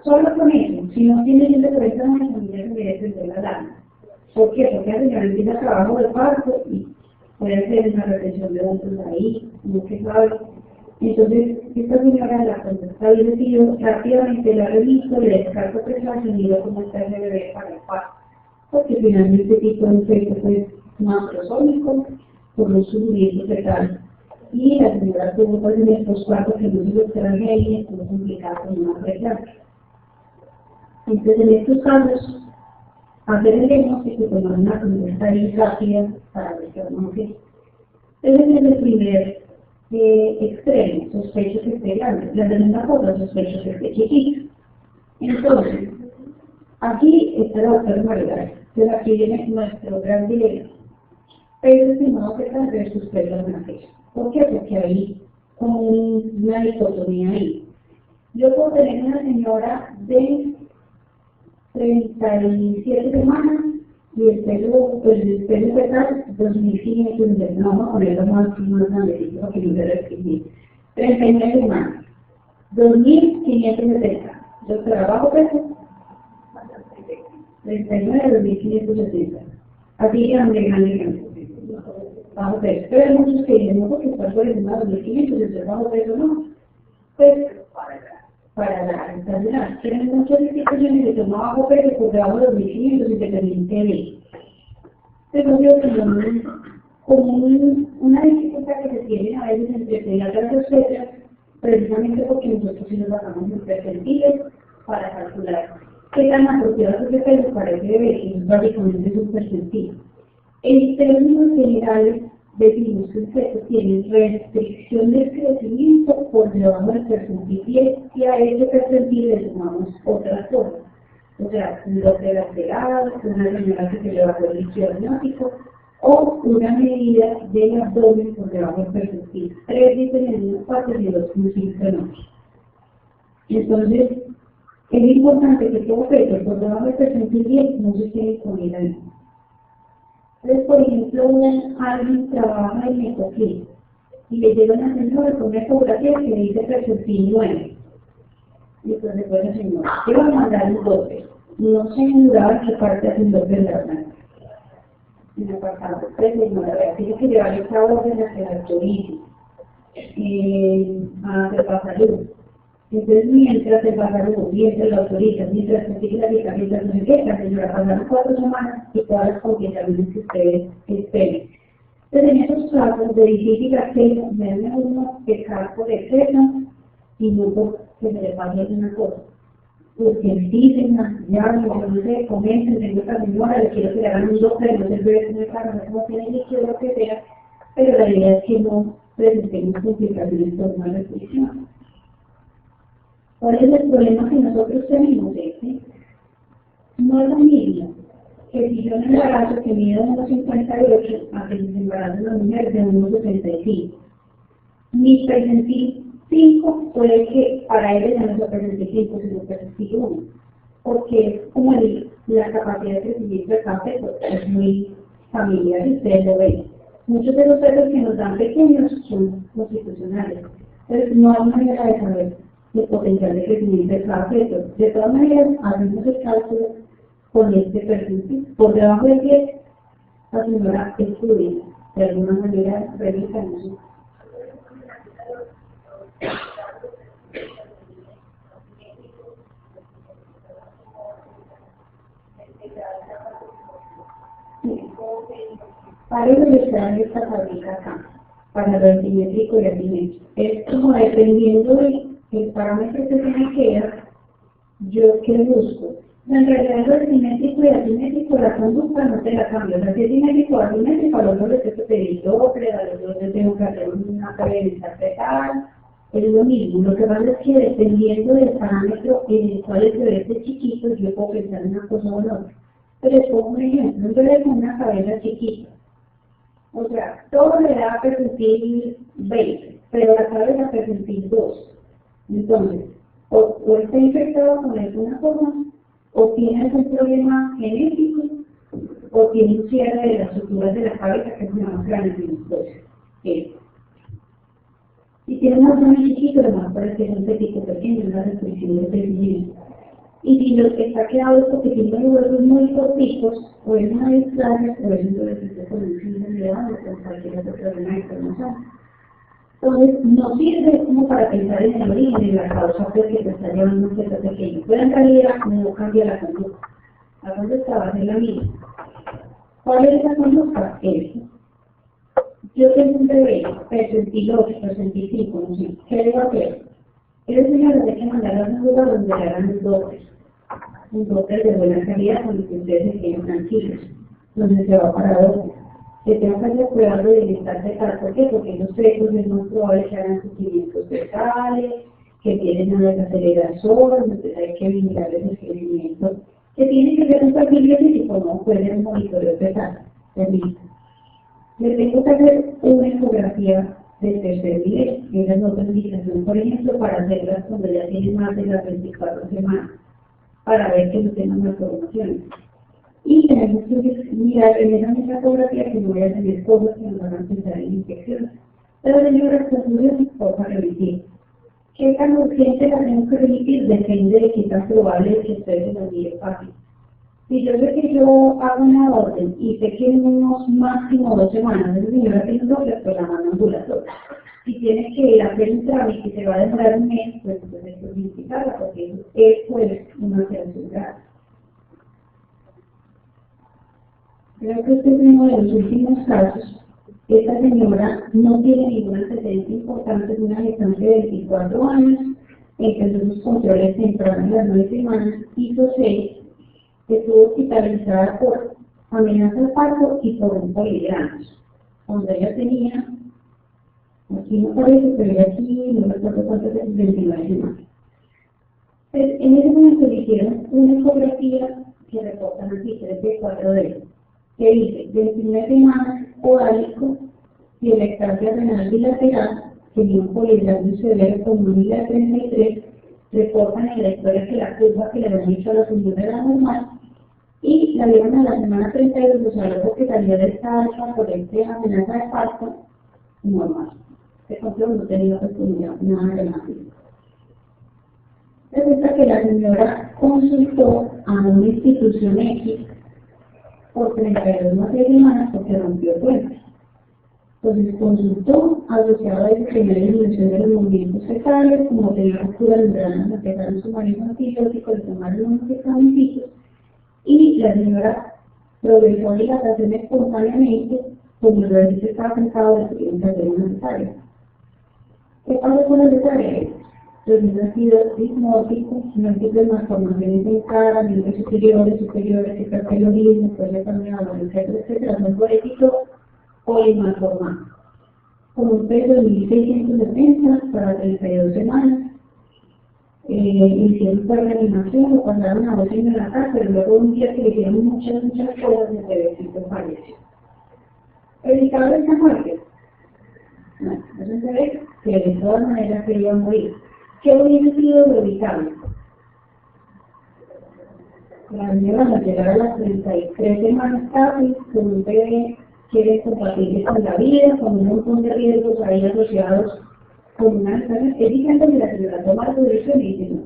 solo con eso, si no tiene 140 años, tendría que merecer la lana. ¿Por qué? Porque la señora empieza trabajo de parto y puede hacer una retención de datos ahí, no se sabe. Entonces, esta señora la contesta bien decidido, rápidamente la reviso, le descargo presión y veo cómo está ese bebé para el parto. Porque finalmente este tipo de efecto es macrosómico por los sufrimientos fetales. Y la señora tuvo pues en el postparto que no se lo extraña y estuvo complicada con una preeclampsia. Entonces, en estos casos, hacer el diagnóstico y tomar una conducta ahí rápida para ver qué vamos a hacer. Ese es el primer extremo, sospecho que esté grande. La segunda cosa, sospecho que esté chiquito. Entonces, aquí está la doctora Margarita. Entonces aquí viene nuestro gran dilema. Peso estimado fetal versus peso nacido. ¿Por qué? Porque hay como una dicotomía ahí. Yo puedo tener una señora de 37 semanas y el peso fetal 2.500, no vamos a ponerlo más grandecito porque no se restringir. 39 semanas, 2.570. Yo trabajo peso, 39, 2.570. Así grande. Bajo peso. Pero hay muchos que dicen, no, porque está por encima de 2.500, el bajo peso no. Pues, para la enfermedad. Tienen muchas instituciones que toman bajo peso por debajo de 2.500 y se permite ver. Pero yo como una dificultad que se tiene a veces entre pediatras y obstetras, precisamente porque nosotros sí nos basamos en percentiles para calcular qué tan apropiado es el peso para ese bebé, y básicamente es un percentil. En términos generales, decimos que el feto tiene restricción del crecimiento por debajo del percentil 10 y a ese percentil le sumamos otra cosa. O sea, lo que era alterado, una señora que se le bajó el líquido amniótico o una medida del abdomen por debajo del percentil. 3 dicen en unas partes y 2,5 en otros. Entonces, es importante que todo feto por debajo del percentil 10 no se quede con el ahí. Entonces, por ejemplo, alguien trabaja en Ecoflip y le llega una señora con una ecografía que le dice percentil 9. Y entonces, bueno, señora, te va a mandar un doble. No se aseguraba que parte hace un doble de la blanca. En el apartado 3, señora, tiene que llevar esta orden a la autorice, a Salud. Entonces, mientras se pasaron, mientras la autoriza, mientras se sigue la cita, mientras no se queda, señora, pasaron 4 semanas y todas las complicaciones que ustedes esperen. Entonces, en esos casos, verifique que me debe uno pecar por exceso y no por que se le pase alguna cosa. Porque dicen, ya, no sé, comenten, tengo esta señora, le quiero que le hagan un doctor, no sé, en el carro, no sé cómo tiene líquido, lo que sea, pero la idea es que no presentemos complicaciones por una restricción. ¿Cuál es el problema que nosotros tenemos? No es lo mismo que si yo me embarazo que mide 1,58 a que se embarazan las mujeres de 1,65. Mi presentil 5 puede que para él ya no sea presentil 5, sino presentil 1, porque es como la capacidad de crecimiento del café es muy familiar y ustedes lo ven. Muchos de los fetos que nos dan pequeños son constitucionales, entonces no hay manera de saber el potencial de crecimiento de cada feto. De todas maneras, hacemos el cálculo con este perfil. Por debajo del 10, la señora estudia, de alguna manera revisamos. Para revisar esta tablita acá, para lo asimétrico y asimétrico. Es como dependiendo del parámetro que se me queda, yo qué busco. En realidad lo simétrico y asimétrico, la conducta no te la cambio. O sea, si es simétrico o asimétrico, a los dos les tengo que pedir doble, a los dos les tengo que hacer una cadencia fetal, es lo mismo. Lo que pasa es que dependiendo del parámetro en el cual es este chiquito, yo puedo pensar en una cosa o en otra. Pero es como un ejemplo, un bebé con una cabeza chiquita. O sea, todo le da percentil 20, pero la cabeza percentil 2. Entonces, o está infectado con alguna forma, o tiene algún problema genético, o tiene un cierre de las estructuras de la cabeza que es más grande que nosotros. Si tiene un abdomen chiquito, lo más parece que es un petito pequeño, una restricción de crecimiento. Y si lo que está quedado es porque tiene los huesos muy cortitos, o es una displasia, o es un dolor con un síndrome de Down, o cualquier otro problema de información. Entonces, no sirve como para pensar en el origen, en la causa que te está llevando un feto pequeño. Pero en realidad no cambia la conducta. La conducta va a ser la misma. ¿Cuál es la conducta? Yo tengo un bebé, percentil 8, percentil 5, no sé. ¿Qué debo hacer? Ese señor le hay que mandar a un lugar donde le hagan un docker de buena calidad, donde ustedes se queden tranquilos, donde se va para docker. Que tengo que hacer pruebas de bienestar fetal. ¿Por qué? Porque los fetos es muy probable que hagan sufrimientos fetales, que tienen una desaceleración, entonces hay que vigilarles el crecimiento, que tiene que ser un perfil biofísico, no puede ser un monitoreo fetal. Le tengo que hacer una ecografía de tercer nivel, esa es otra indicación, por ejemplo, para hacerlas cuando ya tienen más de las 24 semanas, para ver que no tengan malformaciones. Y tenemos que mirar en esa misma ecografía que no voy a tener cosas que nos van a pensar en infecciones. Pero señora, conclusión, toca remitir. ¿Qué tan urgente la tengo que remitir? Depende de qué tan probable es que ustedes se lo envíen fácil. Si yo sé que yo hago una orden y sé que en unos máximo 2 semanas, esa señora tiene un doble, pues la mano ambulatoria. Si tiene que ir a hacer un trámite y se va a demorar un mes, pues entonces hay que notificarla, porque es pues una alteración grave. Creo que este es uno de los últimos casos. Esta señora no tiene ningún antecedente importante de una gestante de 24 años, empezó sus controles tempranos a las 9 semanas, hizo 6, estuvo hospitalizada por amenaza al parto y por un poligramas, donde ella tenía, aquí no parece, pero aquí no recuerdo cuántas veces, 29 semanas. Pues, en ese momento le hicieron una ecografía que reportan aquí, 3 de 4D, que dice 29 semanas orálico y lactancia renal bilateral, tenía un poligrama severo con un ILA 33, reportan en la historia que la curva que le habían hecho a la señora era normal, y la vieron a la semana 32, o sea, luego que salió de esta alta por esta amenaza de parto, normal. Se control no tenía oportunidad, nada dramático. Resulta que la señora consultó a una institución X por 32 más de semanas porque rompió puentes. Entonces consultó, asociado a esa primera dimensión de los movimientos fetales, como tenía ruptura membrana, empezaron su manejo antibiótico, le tomaron unos medicamentos y la señora progresó a dilatación espontáneamente, como el bebé estaba cansado de que hacer una cesárea. ¿Qué pasa con la cesárea? Los niños han sido dismórficos, múltiples malformaciones en cara, miembros superiores, hiperpelorismo, puede también etcétera, son poéticos polimalformados. Con un peso de 1670 para 32 semanas, hicieron reanimación, lo pasaron a 2 años en la casa, pero luego un día que le hicieron muchas cosas, el bebecito falleció. ¿Evitaba esa muerte? No, eso se ve que de todas maneras quería morir. ¿Qué hubiese sido lo evitable? La señora al llegar a las 33 semanas casi, con un bebé quiere compartir con la vida, con un montón de riesgos ahí asociados con una enfermedad. Es diferente que la señora toma su decisión y dice, no,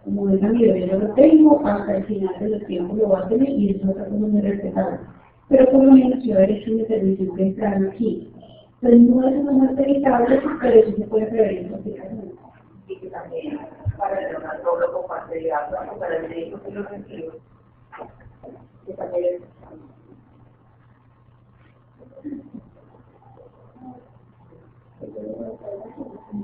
como es mi bebé yo lo tengo, hasta el final de los tiempos lo va a tener y eso es otra cosa muy respetable. Pero por lo menos yo haber hecho una intervención temprana aquí. Entonces no es una muerte evitable, pero sí se puede prevenir complicaciones. Y que también para el dermatólogo, para el pediatra, para el médico que lo recibe, que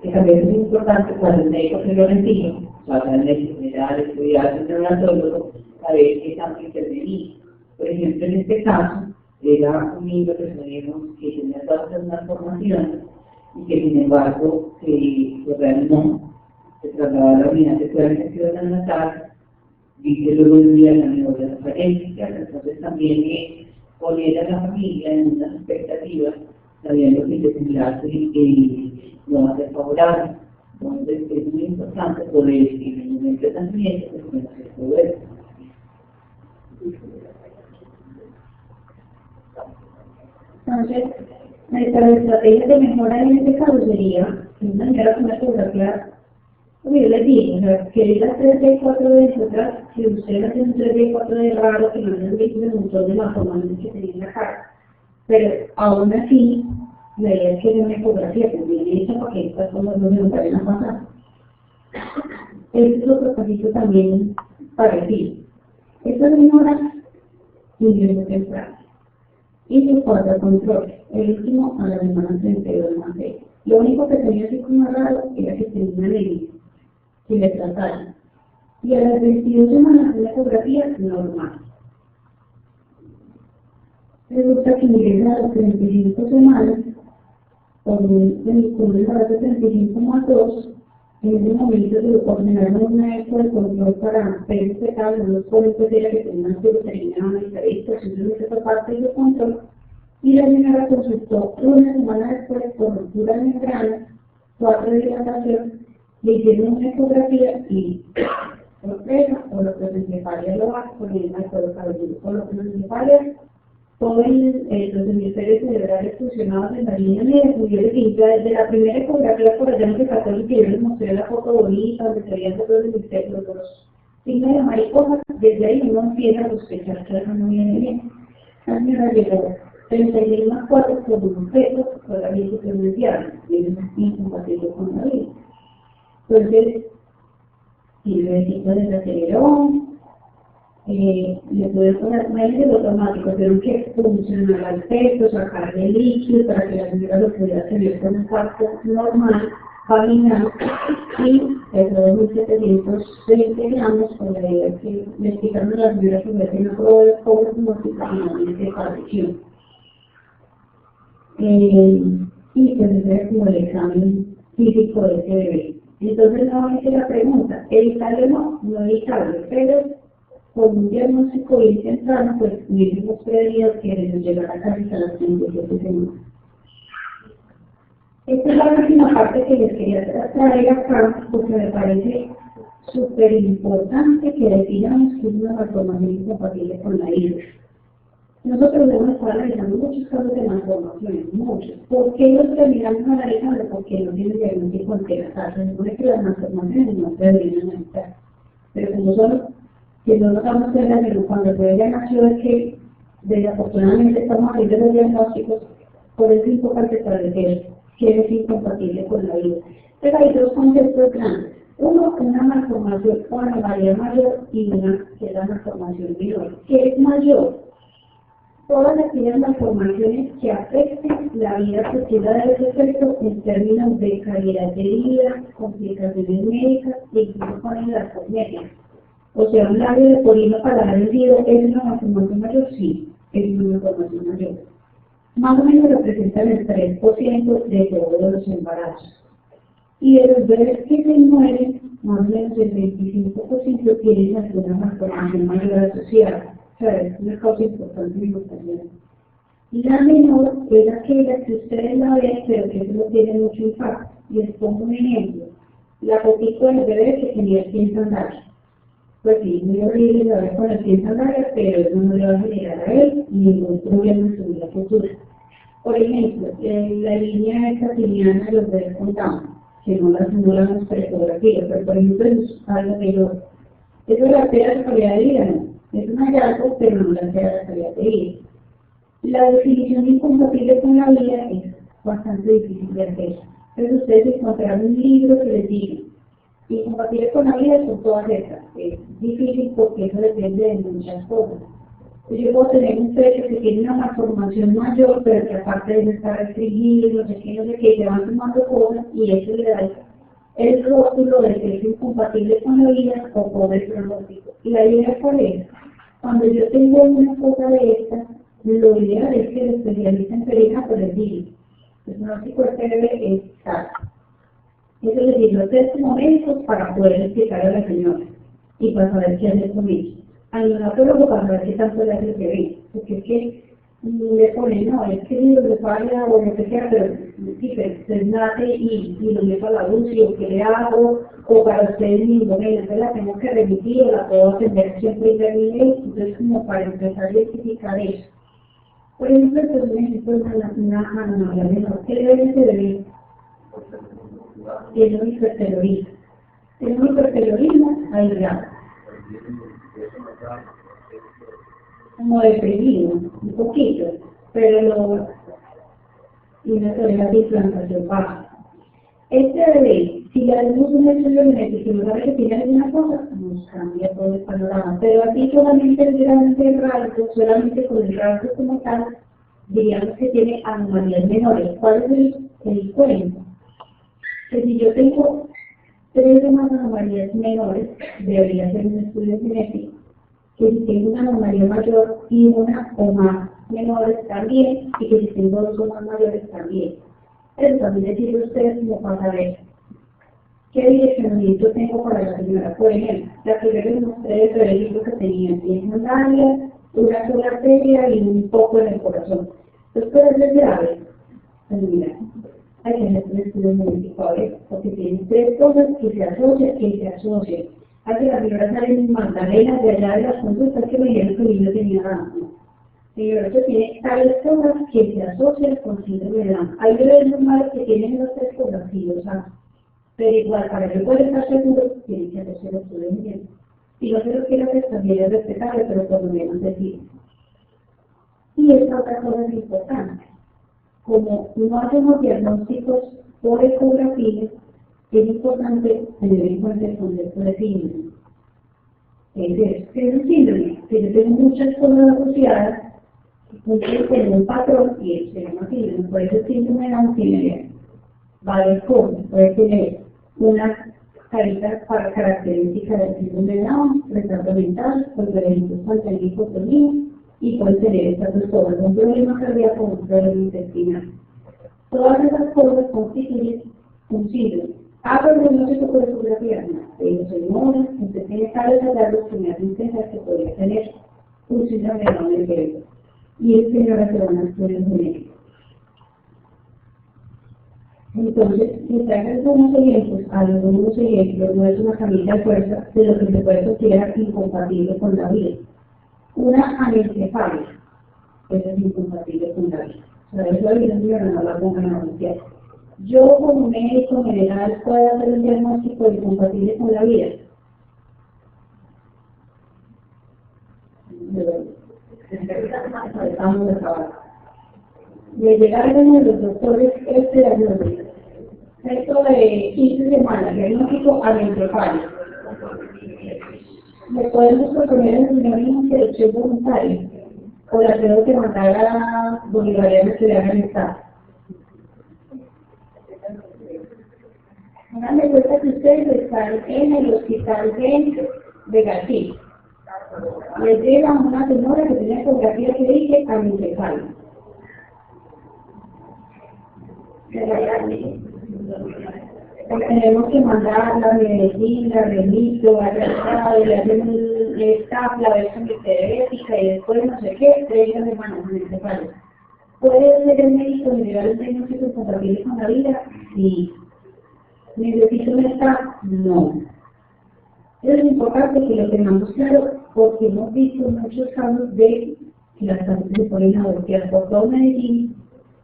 también es importante para el médico que lo recibe, para el médico general, estudiar el dermatólogo, saber qué tanto intervenir. Por ejemplo, en este caso, era un niño que sabíamos que tenía todas las malformaciones y que sin embargo se reanimó, se trasladó a la unidad de cuidado intensivo neonatal y que luego vivía en la memoria forense. Entonces también poner a la familia en unas expectativas, sabiendo que el desenlace no va a ser favorable. Entonces es muy importante poder, en el momento de nacimiento, reconocer todo esto. Entonces, nuestra estrategia de mejora en este caso sería, una manera con una fotografía, como yo les digo, o sea, que diga 3D4 de nosotras, si usted hace un 3D4 de raro, que no se han visto el montón de malformaciones que tenía en la cara. Pero aún así, la idea es que de una ecografía que bien hecha porque estas cosas no se nos vayan a pasar. Este es otro pasito también parecido. Esta señora ingresó temprano. Y su cuarto control, el último a la semana 32 más 6. Lo único que tenía así como raro era que tenía una anemia, que le trataron. Y a las 22 semanas una ecografía normal. Resulta que ingresa a las 35 semanas, con un embarazo de 35,2, en ese momento se lo ordenaron una eco de control para pelos fetales, no los pueden pedir que tengan su veterinaria y estadísticas, simplemente esa parte de control. Y la señora consultó una semana después por ruptura de membrana, 4 de dilatación, le hicieron una ecografía y sorpresa, o lo que se encefalia lo va con el alcohol cabelludo, o lo que se encefalia todos los hemisferios cerebrales fusionados en la línea media, como yo les dije, desde la primera ecografía por allá en el 14 que yo les mostré la foto bonita, donde se veían todos los hemisferios, los signos de mariposa, desde ahí uno empieza a sospechar que algo no viene bien. La señora llegó 36 más 4 por un peso, todavía se mediano, y eso es incompatible con la vida. Entonces, el bebecito desaceleró, le puede poner medios automáticos, pero que funcionara al peso, sacar el líquido para que la señora lo pudiera tener con un parto normal, caminar, y eso de 1720 gramos, con la idea que le quitaron las fibras que meten a prueba de cobre osmótica y finalmente partición. Y pues ese es como el examen físico de ese bebé. Entonces nuevamente la pregunta, ¿evitable o no evitable? Pero con un diagnóstico bien temprano, pues hubiésemos prevenido que les llegara casi a las 37 semanas. Esta es la última parte que les quería traer acá, porque me parece súper importante que definamos que es una malformación incompatible con la hija. Nosotros hemos estado analizando muchos casos de malformaciones, muchos. ¿Por qué los terminamos analizando? Porque no tienen diagnóstico antenatal. Se supone que las malformaciones no se deberían analizar. Pero como solo que no nos damos cuenta, pero cuando el bebé ya nació es que desafortunadamente estamos haciendo los diagnósticos Por eso es importante establecer que es incompatible con la vida. Pero hay dos conceptos grandes. Uno, una malformación o anomalía mayor y una que es la malformación menor. ¿Qué es mayor? Todas aquellas malformaciones que afecten la vida futura de ese efecto en términos de calidad de vida, complicaciones médicas e incluso con las cosméticas. O sea, un labio de polino para el hendido es una malformación mayor, sí, es una malformación mayor. Más o menos representan el 3% de todos los embarazos. Y de los bebés que se mueren, más o menos el 25% tienen alguna malformación mayor asociada. O sea, es una causa importante de mortalidad. La menor es aquella que ustedes la ven, pero que eso no tiene mucho impacto. Les pongo un ejemplo. La fotito del bebé que tenía el pie en sandalias. Pues sí, muy horrible la ver con el pie en sandalias, pero eso no le va a generar a él ningún problema en su vida futura. Por ejemplo, la línea ecatiniana de los bebés con Down, que no las vemos fotografías, pero por ejemplo es algo menor. Eso le altera la calidad de vida, ¿no? Es un hallazgo, pero no le altera la calidad de vida. La definición de incompatible con la vida es bastante difícil de hacer. Entonces ustedes encontrarán un libro que les diga incompatible con la vida son todas estas. Es difícil porque eso depende de muchas cosas. Yo puedo tener un feto que tiene una malformación mayor, pero que aparte de estar restringido, no sé qué, se van sumando cosas y eso le da el rótulo de que es incompatible con la vida o con el pronóstico. Y la idea cuál es, cuando yo tengo una cosa de estas, lo ideal es que el especialista en pediatría por el diga, el pronóstico este bebé es tal. Eso les digo, los 3 momentos para poder explicar a la señora y para saber qué hacer con ellos. Al neonatólogo para saber qué tanto le hace el bebé, porque es que le ponen, no, es que le falla o lo que sea, pero sí, se nace y lo meto a la UCI o qué le hago, o para ustedes mismos, entonces la tengo que remitir o la puedo atender siempre en el nivel, entonces como para empezar a identificar eso. Por ejemplo, un ejemplo de una anomalía menor, ¿qué debe ese bebé? Tiene un hiperterrorismo. Tiene un hiperterrorismo aislado. Como deprimido, un poquito, pero y una tolerancia de implantación baja. Este bebé, si le damos un estudio genético y no sabe que tiene alguna cosa, nos cambia todo el panorama. Pero aquí solamente el grande rasgo, solamente con el rasgo como tal, diríamos que tiene anomalías menores. ¿Cuál es el cuento? Que si yo tengo 3 o más anomalías menores, debería ser un estudio genético. Que si tengo una anomalía mayor y una o más menores también, y que si tengo 2 o más mayores también. Pero también decirle a ustedes como para saber qué direccionamiento tengo para la señora. Por ejemplo, la que yo les mostré de febrero que tenía 10 sandalias, una sola arteria y un poco en el corazón. Entonces, ¿puede ser grave? Pues mira, hay que hacer un estudio genético a ver, porque tienen 3 cosas que se asocian. Hace la señora sale en Magdalena de allá de las consultas que me dijeron que el niño tenía Down. Señora, eso tiene tales cosas que se asocian con síndrome de Down. Hay bebés normales que tienen esas 3 cosas, sí lo saben. Pero igual, para yo poder estar seguro, tienen que hacerse el estudio genético. Y no se lo quiero hacer, también es respetable, pero por lo menos decir. Y esta otra cosa es importante. Como no hacemos diagnósticos por ecografía, es importante tener en cuenta el concepto de síndrome. Es un síndrome, que yo tengo muchas cosas asociadas, cumplen con un patrón y eso se llama síndrome. Por eso el síndrome de Down tiene varias cosas. Puede tener una carita para característica del síndrome de Down, retraso mental, preferencias para la hipotonía, y puede tener estas 2 cosas, un problema cardíaco o un problema intestinal. Todas esas cosas constituyen un síndrome. Pero no se puede fotografía, pero señora, usted tiene tales hallazgos que me hacen pensar que podría tener un síndrome de Down del cerebro. Y el señora se van a estudios genéticos. Entonces, si traen algunos ejemplos, no es una camisa de fuerza de lo que se puede considerar incompatible con la vida. Una anencefalia, eso es incompatible con la vida. O sea, eso no la pongan a anunciar. Yo como médico general puedo hacer un diagnóstico de incompatible con la vida. Estamos de trabajo. Le llegaron a los doctores este diagnóstico. Esto de 15 semanas, diagnóstico ametrofario. ¿Le podemos proponer al señor una interrupción voluntaria? ¿O la tengo que mandar a bolivarianos que le hagan estar? Háganme cuenta que ustedes están en el hospital de García. Les llega una señora que tiene ecografía que dice ametrofario. Tenemos que mandar la medicina, la remito, le hacen un staff, la versión ética y después no sé qué, 30 semanas en este caso. ¿Puede ser el médico general el diagnóstico compatible con la vida? Sí. ¿Necesito un staff? No. Es importante que lo tengamos claro porque hemos visto muchos casos de que las pacientes se ponen a voltear por todo Medellín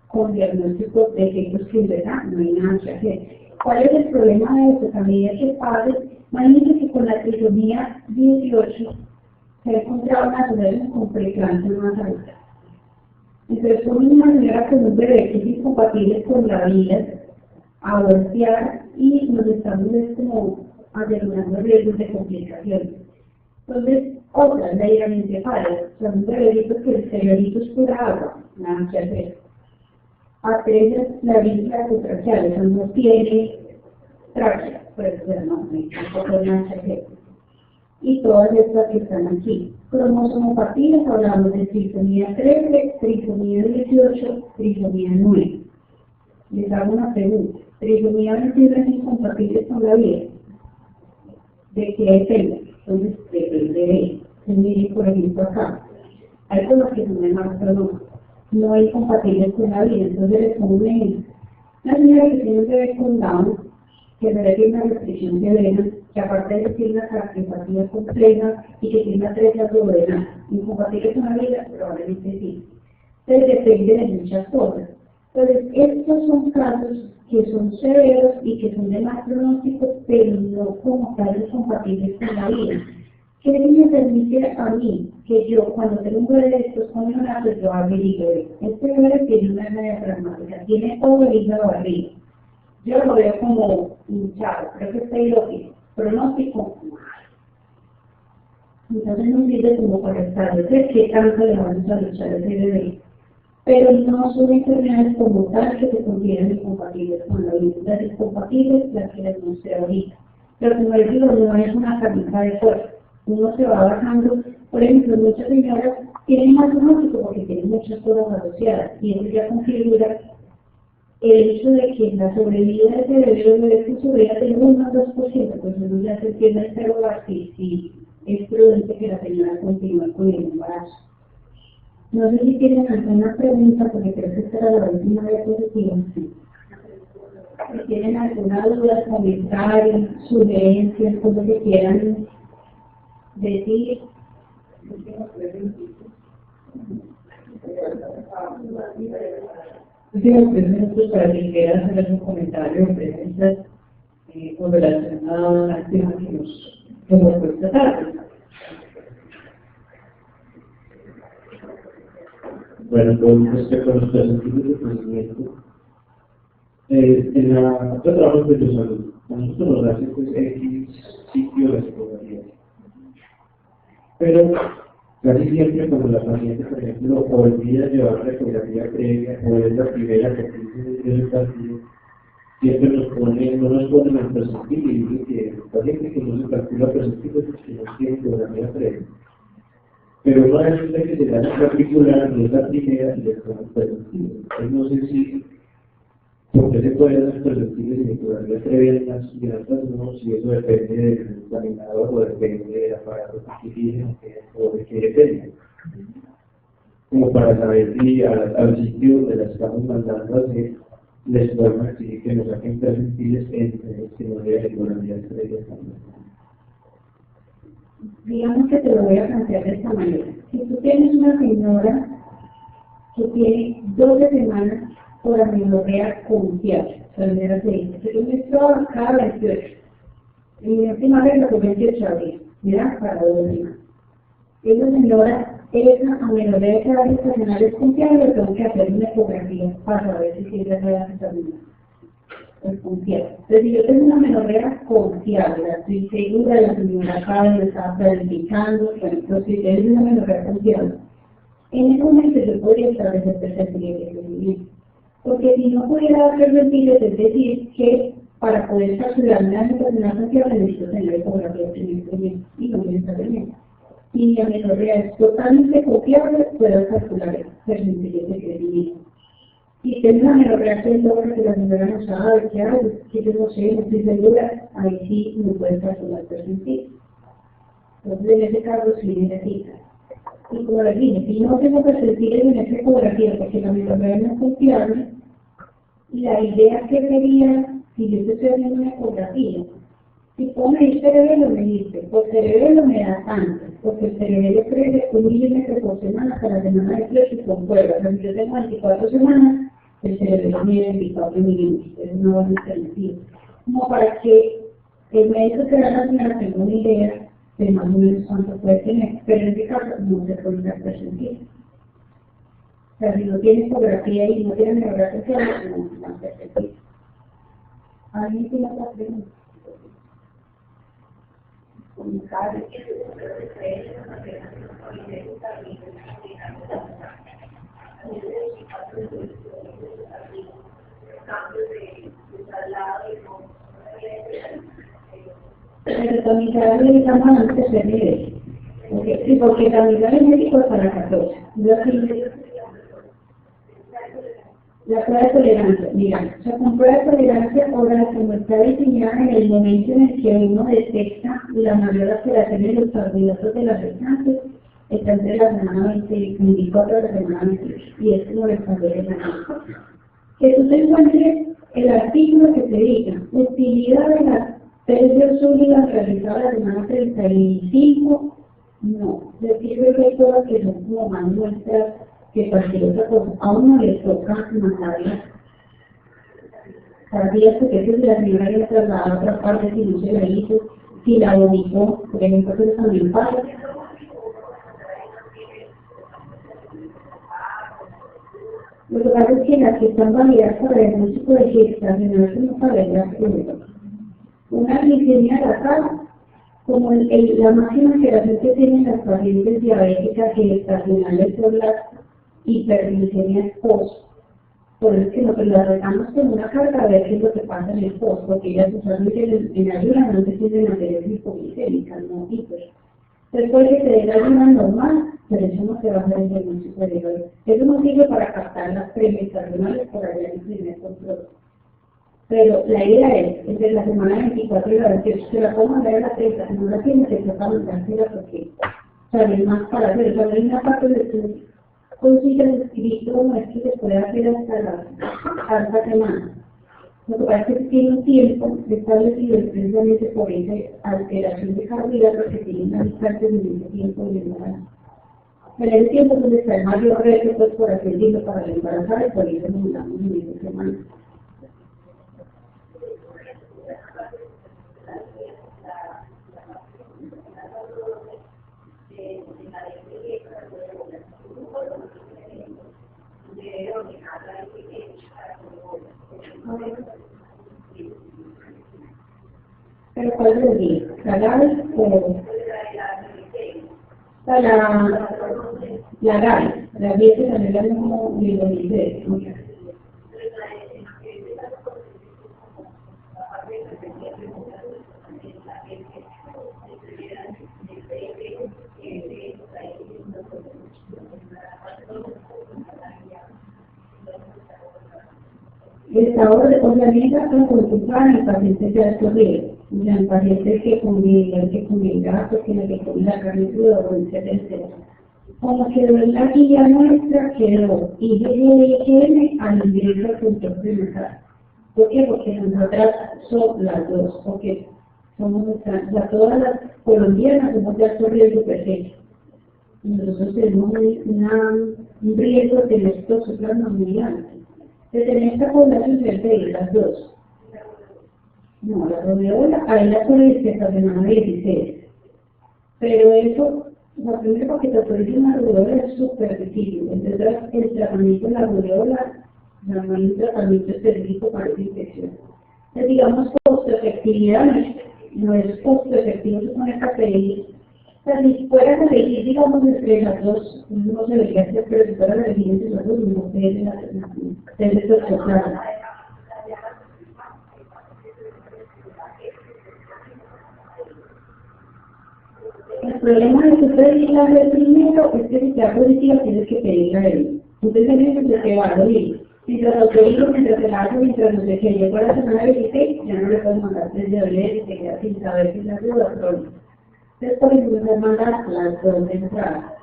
con diagnósticos de efectos que en verdad no hay nada que hacer. ¿Cuál es el problema de esto? También es que padres, imagínense que con la trisomía 18 se ha encontrado una señora con preeclampsia más alta. Entonces ponen una señora con un bebé que es incompatible con la vida a voltear y nos estamos como asegurando riesgos de complicaciones. Entonces, otra, la hidromencefala, son un bebedito que el cerebrito es pura agua, nada que hacer. Atreya, la víscera subtracheal, eso no tiene tráquea, pues no, tampoco nada que hacer. Y todas estas que están aquí. Cromosomopatías, hablamos de trisomía 13, trisomía 18, trisomía 9. Les hago una pregunta. ¿Trisomía 21 es incompatible con la vida? ¿De qué depende? Entonces, depende de miren, por ejemplo, acá. Hay cosas que son de más no es compatible con la vida. Entonces, les pongo un ejemplo. Una señora que tiene un bebé con Down, que debe tener una restricción de venas, que aparte de que tiene una cardiopatía compleja y que tiene una atresia duodenal, incompatible con la vida, probablemente sí. Entonces, depende de muchas cosas. Entonces, estos son casos que son severos y que son de más pronósticos, pero no como tales compatibles con la vida. ¿Qué me permite a mí que yo, cuando tengo un bebé de estos con neonatos, yo averiguo? Este bebé tiene una hernia traumática, tiene todo el hígado arriba. Yo lo veo como hinchado, creo que está ilógico, pronóstico mal. Entonces nos sirve como para establecer qué tanto le vamos a luchar a ese bebé. Pero no son enfermedades como tal que se consideran incompatibles con la vida. Las incompatibles, las que les mostré ahorita. Pero como les digo, no es una camisa de fuerza. Uno se va bajando. Por ejemplo, muchas señoras tienen más pronóstico porque tienen muchas cosas asociadas. Y eso ya configura el hecho de que la sobrevida de ese bebé que sobreviva tenga un 2%, pues uno ya se tiende a interrogar si es prudente que la señora continúe con el embarazo. No sé si tienen alguna pregunta, porque creo que esta era la última diapositiva. Si tienen alguna duda, comentario, sugerencias, cosas que quieran decir. Últimos 3 minutos para que quieran hacer algún comentario o preguntas con relación al tema que nos fue esta tarde. Bueno, con respecto a los presentativos de conocimiento, en la trabajo de salud, a nosotros nos hace pues X sitio de ecografía. Pero casi siempre cuando la paciente, por ejemplo, olvida llevar la ecografía previa o es la primera que tiene el partido, siempre no nos ponen el percentil y dicen que el paciente que no se calcula percentil es que no tiene ecografía previa. Pero no resulta que se la particular, no es la primera y le pongan percentil. Entonces no sé si, ¿por qué se pueden hacer percentiles en ecografía previa y las otras no? Si eso depende del examinador o depende del aparato que tiene o de qué depende. Como para saber si al sitio donde la estamos mandando a hacer, les podemos exigir que nos saquen percentiles entre que no de ecografía previa también. Digamos que te lo voy a plantear de esta manera. Si tú tienes una señora que tiene 12 semanas por amenorrea confiable, soltera se dice, que yo me estoy cada 28. Y mi última regla fue 28 de abril, mira, para 2 semanas. esa señora, esa amenorrea que va estacional es confiable, tengo que hacer una ecografía para saber si sirve la vitamina. Es confiable. Entonces, si yo tengo una amenorrea confiable, estoy segura, la señora sabe, me está planificando, entonces si es una amenorrea confiable, en ese momento yo podría establecer tercer de porque si no pudiera hacer ventiles, es decir, que para poder calcular una estacional confiable necesito tener ecografía primero y no necesariamente. Y mi amenorrea es totalmente confiable, puedo calcular el percentil de crecimiento. Si tengo una amenorrea que logra que la señora no sabe qué hago, que yo no sé, no estoy segura, ahí sí no puedo calcular el percentil. Entonces en ese caso sí necesita. Y como les dije, si no tengo percentiles en esa ecografía porque la amenorrea no es confiable, la idea que sería, si yo estoy haciendo una ecografía, si puedo medir cerebelo, me dice, por cerebelo me da tanto, porque el cerebelo crece 1 milímetro por semana hasta la semana de 3 y con pruebas. Si yo tengo 24 semanas, el cerebelo mide 24 milímetros, es una buena alternativa. Como para que el médico que da la señora tenga una idea de más o menos cuánto puede tener, pero en este caso no se puede dar percentil. O sea, si no tiene ecografía y no tiene amenorrea social, no se dan percentil. ¿Alguien tiene otra pregunta? Pero también cada vez estamos en tercer nivel. Sí, porque también el médico es para 14. La prueba de tolerancia, mira, o sea, con prueba de tolerancia oral como está diseñada en el momento en el que uno detecta la mayor alteración en los carbohidratos de las restantes, está entre la semana 24 a la semana 28, y es como el factor de la que tú te encuentres el artículo que te diga utilidad de las test de Ursúlida realizadas la semana 35, no, decir que hay todas que son como más muestras que cualquier otra cosa, a uno le toca matarla. Sabía que si la señora le trasladaba a otra parte, si no se la hizo, si la vomitó, por ejemplo, que también pasa. Lo que pasa es que las que están validadas para el músico de gestacional no saben las cosas. Una glicemia basal, como la máxima alteración que tienen las pacientes diabéticas gestacionales por las hiperglicemias post. Por eso que nosotros las retamos con una carga a ver qué es lo que pasa en el post, porque ellas usualmente en ayuda no se tienden a tener hipoglicémicas, no hiper. Después que se dé la ayuda normal, pero eso no se va a hacer en el diagnóstico de hoy. Eso no sirve para captar las premenstruacionales por allá en el primer control. Pero la idea es, entre la semana 24 y la 28, se la pongan a ver la 30, no la tiene que tratar de dársela porque sale más para hacer. O sea, hay una parte de tu consigas escrito, no es que se puede hacer hasta la semana. Lo que pasa es que tiene un tiempo establecido precisamente por esa alteración de carbohidratos que tienen habitantes en ese tiempo de embarazo. En el tiempo donde está el mayor reto, pues por así decirlo, para la embarazada, y por eso nos damos en esa semana. Pero ¿cuál es el día? ¿La GAL o la GAL? La dieta también la mismo de 2003. El estado de confianza con consultar en pacientes de alto riesgo, o sea, en pacientes que comen gatos, que comen la carne cruda o etc. Como quedó en la guía nuestra, quedó IgM al ingreso al control prenatal. ¿Por qué? Porque nosotras son las dos, porque somos todas las colombianas somos de alto riesgo presente. Nosotros tenemos un riesgo de leptospira muy alto. En esta población se ve las dos. No, la rodeola, ahí la puede ser la semana 16. Pero eso La primera, porque te autoriza una rubeola es súper difícil. Entonces, el tratamiento de la rubeola no hay un tratamiento específico para esa infección. Entonces, digamos, costo-efectividad no es costo-efectivo suponer que pedir. O sea, si fueras a elegir, digamos, entre las dos, no se debería hacer, pero si fueras a elegir entre las dos, no puedes hacer esto claro. El problema de que pedirla a él primero es que si te da positiva tienes que pedirla a él. Entonces él se te va a doler. Mientras autorizo, mientras te la hace, mientras no sé qué, llegó a la semana 26, ya no le puedes mandar test de doler y te quedas sin saber si es la duda crónica. Entonces, por ejemplo, me mandan las dos de entrada.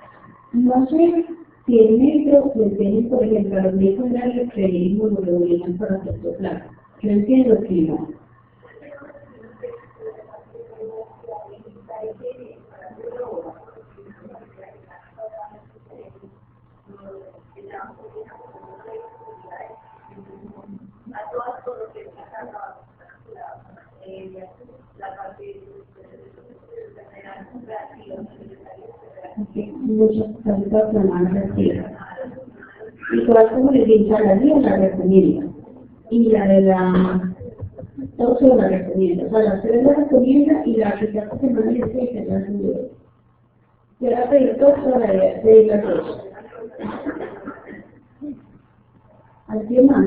No sé si el médico les viene, por ejemplo, a los médicos generales que lo obligan para hacer su plan. Yo entiendo que no. Muchas cosas planadas reactivas. Igual como les dije, la guía la recomienda. Y la de la... Todo se la recomienda. O sea, la 3 la recomienda y la que ya se me dice que la sube. Yo la pedí dos para de las dos. ¿Alguien más?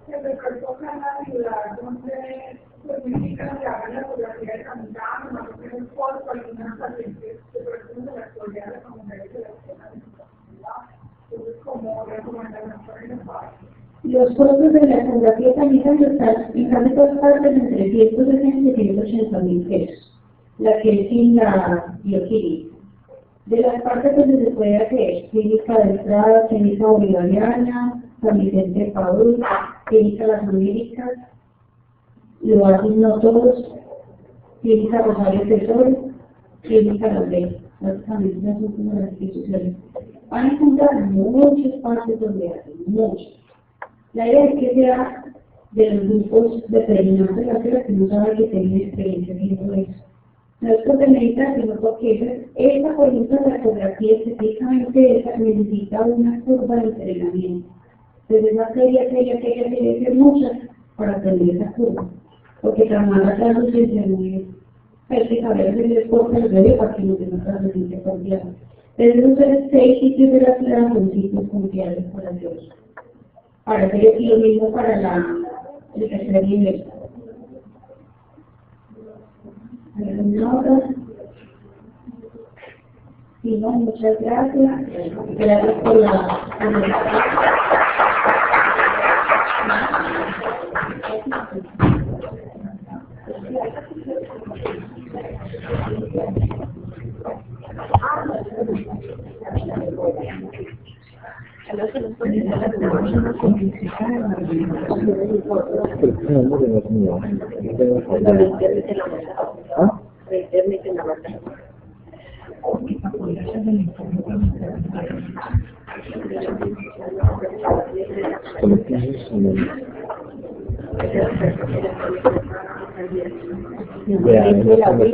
Se recortó canalidad, donde se indica que hagan la fotografía de caminando, no tiene un foto, algunas pacientes se preocupan de la actualidad de la comunidad de la zona de discapacidad. Entonces, como recomendación en el país. Los costos de la ecografía sanitaria están en todas partes entre 160 y 180 mil pesos, la que es sin la bioquímica. De las partes donde se puede hacer clínica de entrada, clínica bolivariana, San Vicente de Paúl, clínica Las Américas, lo hacen no todos, clínica Rosario Tesoro, clínica Las Vegas. Básicamente esas son como las instituciones. Van a encontrar muchas partes donde hacen, muchas. La idea es que sea de los grupos de prevención de la que no saben que tienen experiencia haciendo eso. No es porque necesita, sino porque esa, por ejemplo, la ecografía específicamente esa necesita una curva de entrenamiento. Entonces esa serie tiene que ser muchas para tener esa curva. Porque tramar la lucencia no es prácticamente hacer el esfuerzo del bebé para que no tenga translucencia confiable. Entonces ustedes 6 sitios de la ciudad son sitios confiables para hacerlo. Para hacer lo mismo para el tercer nivel. Si no, muchas gracias. Gracias por la Ya, eso me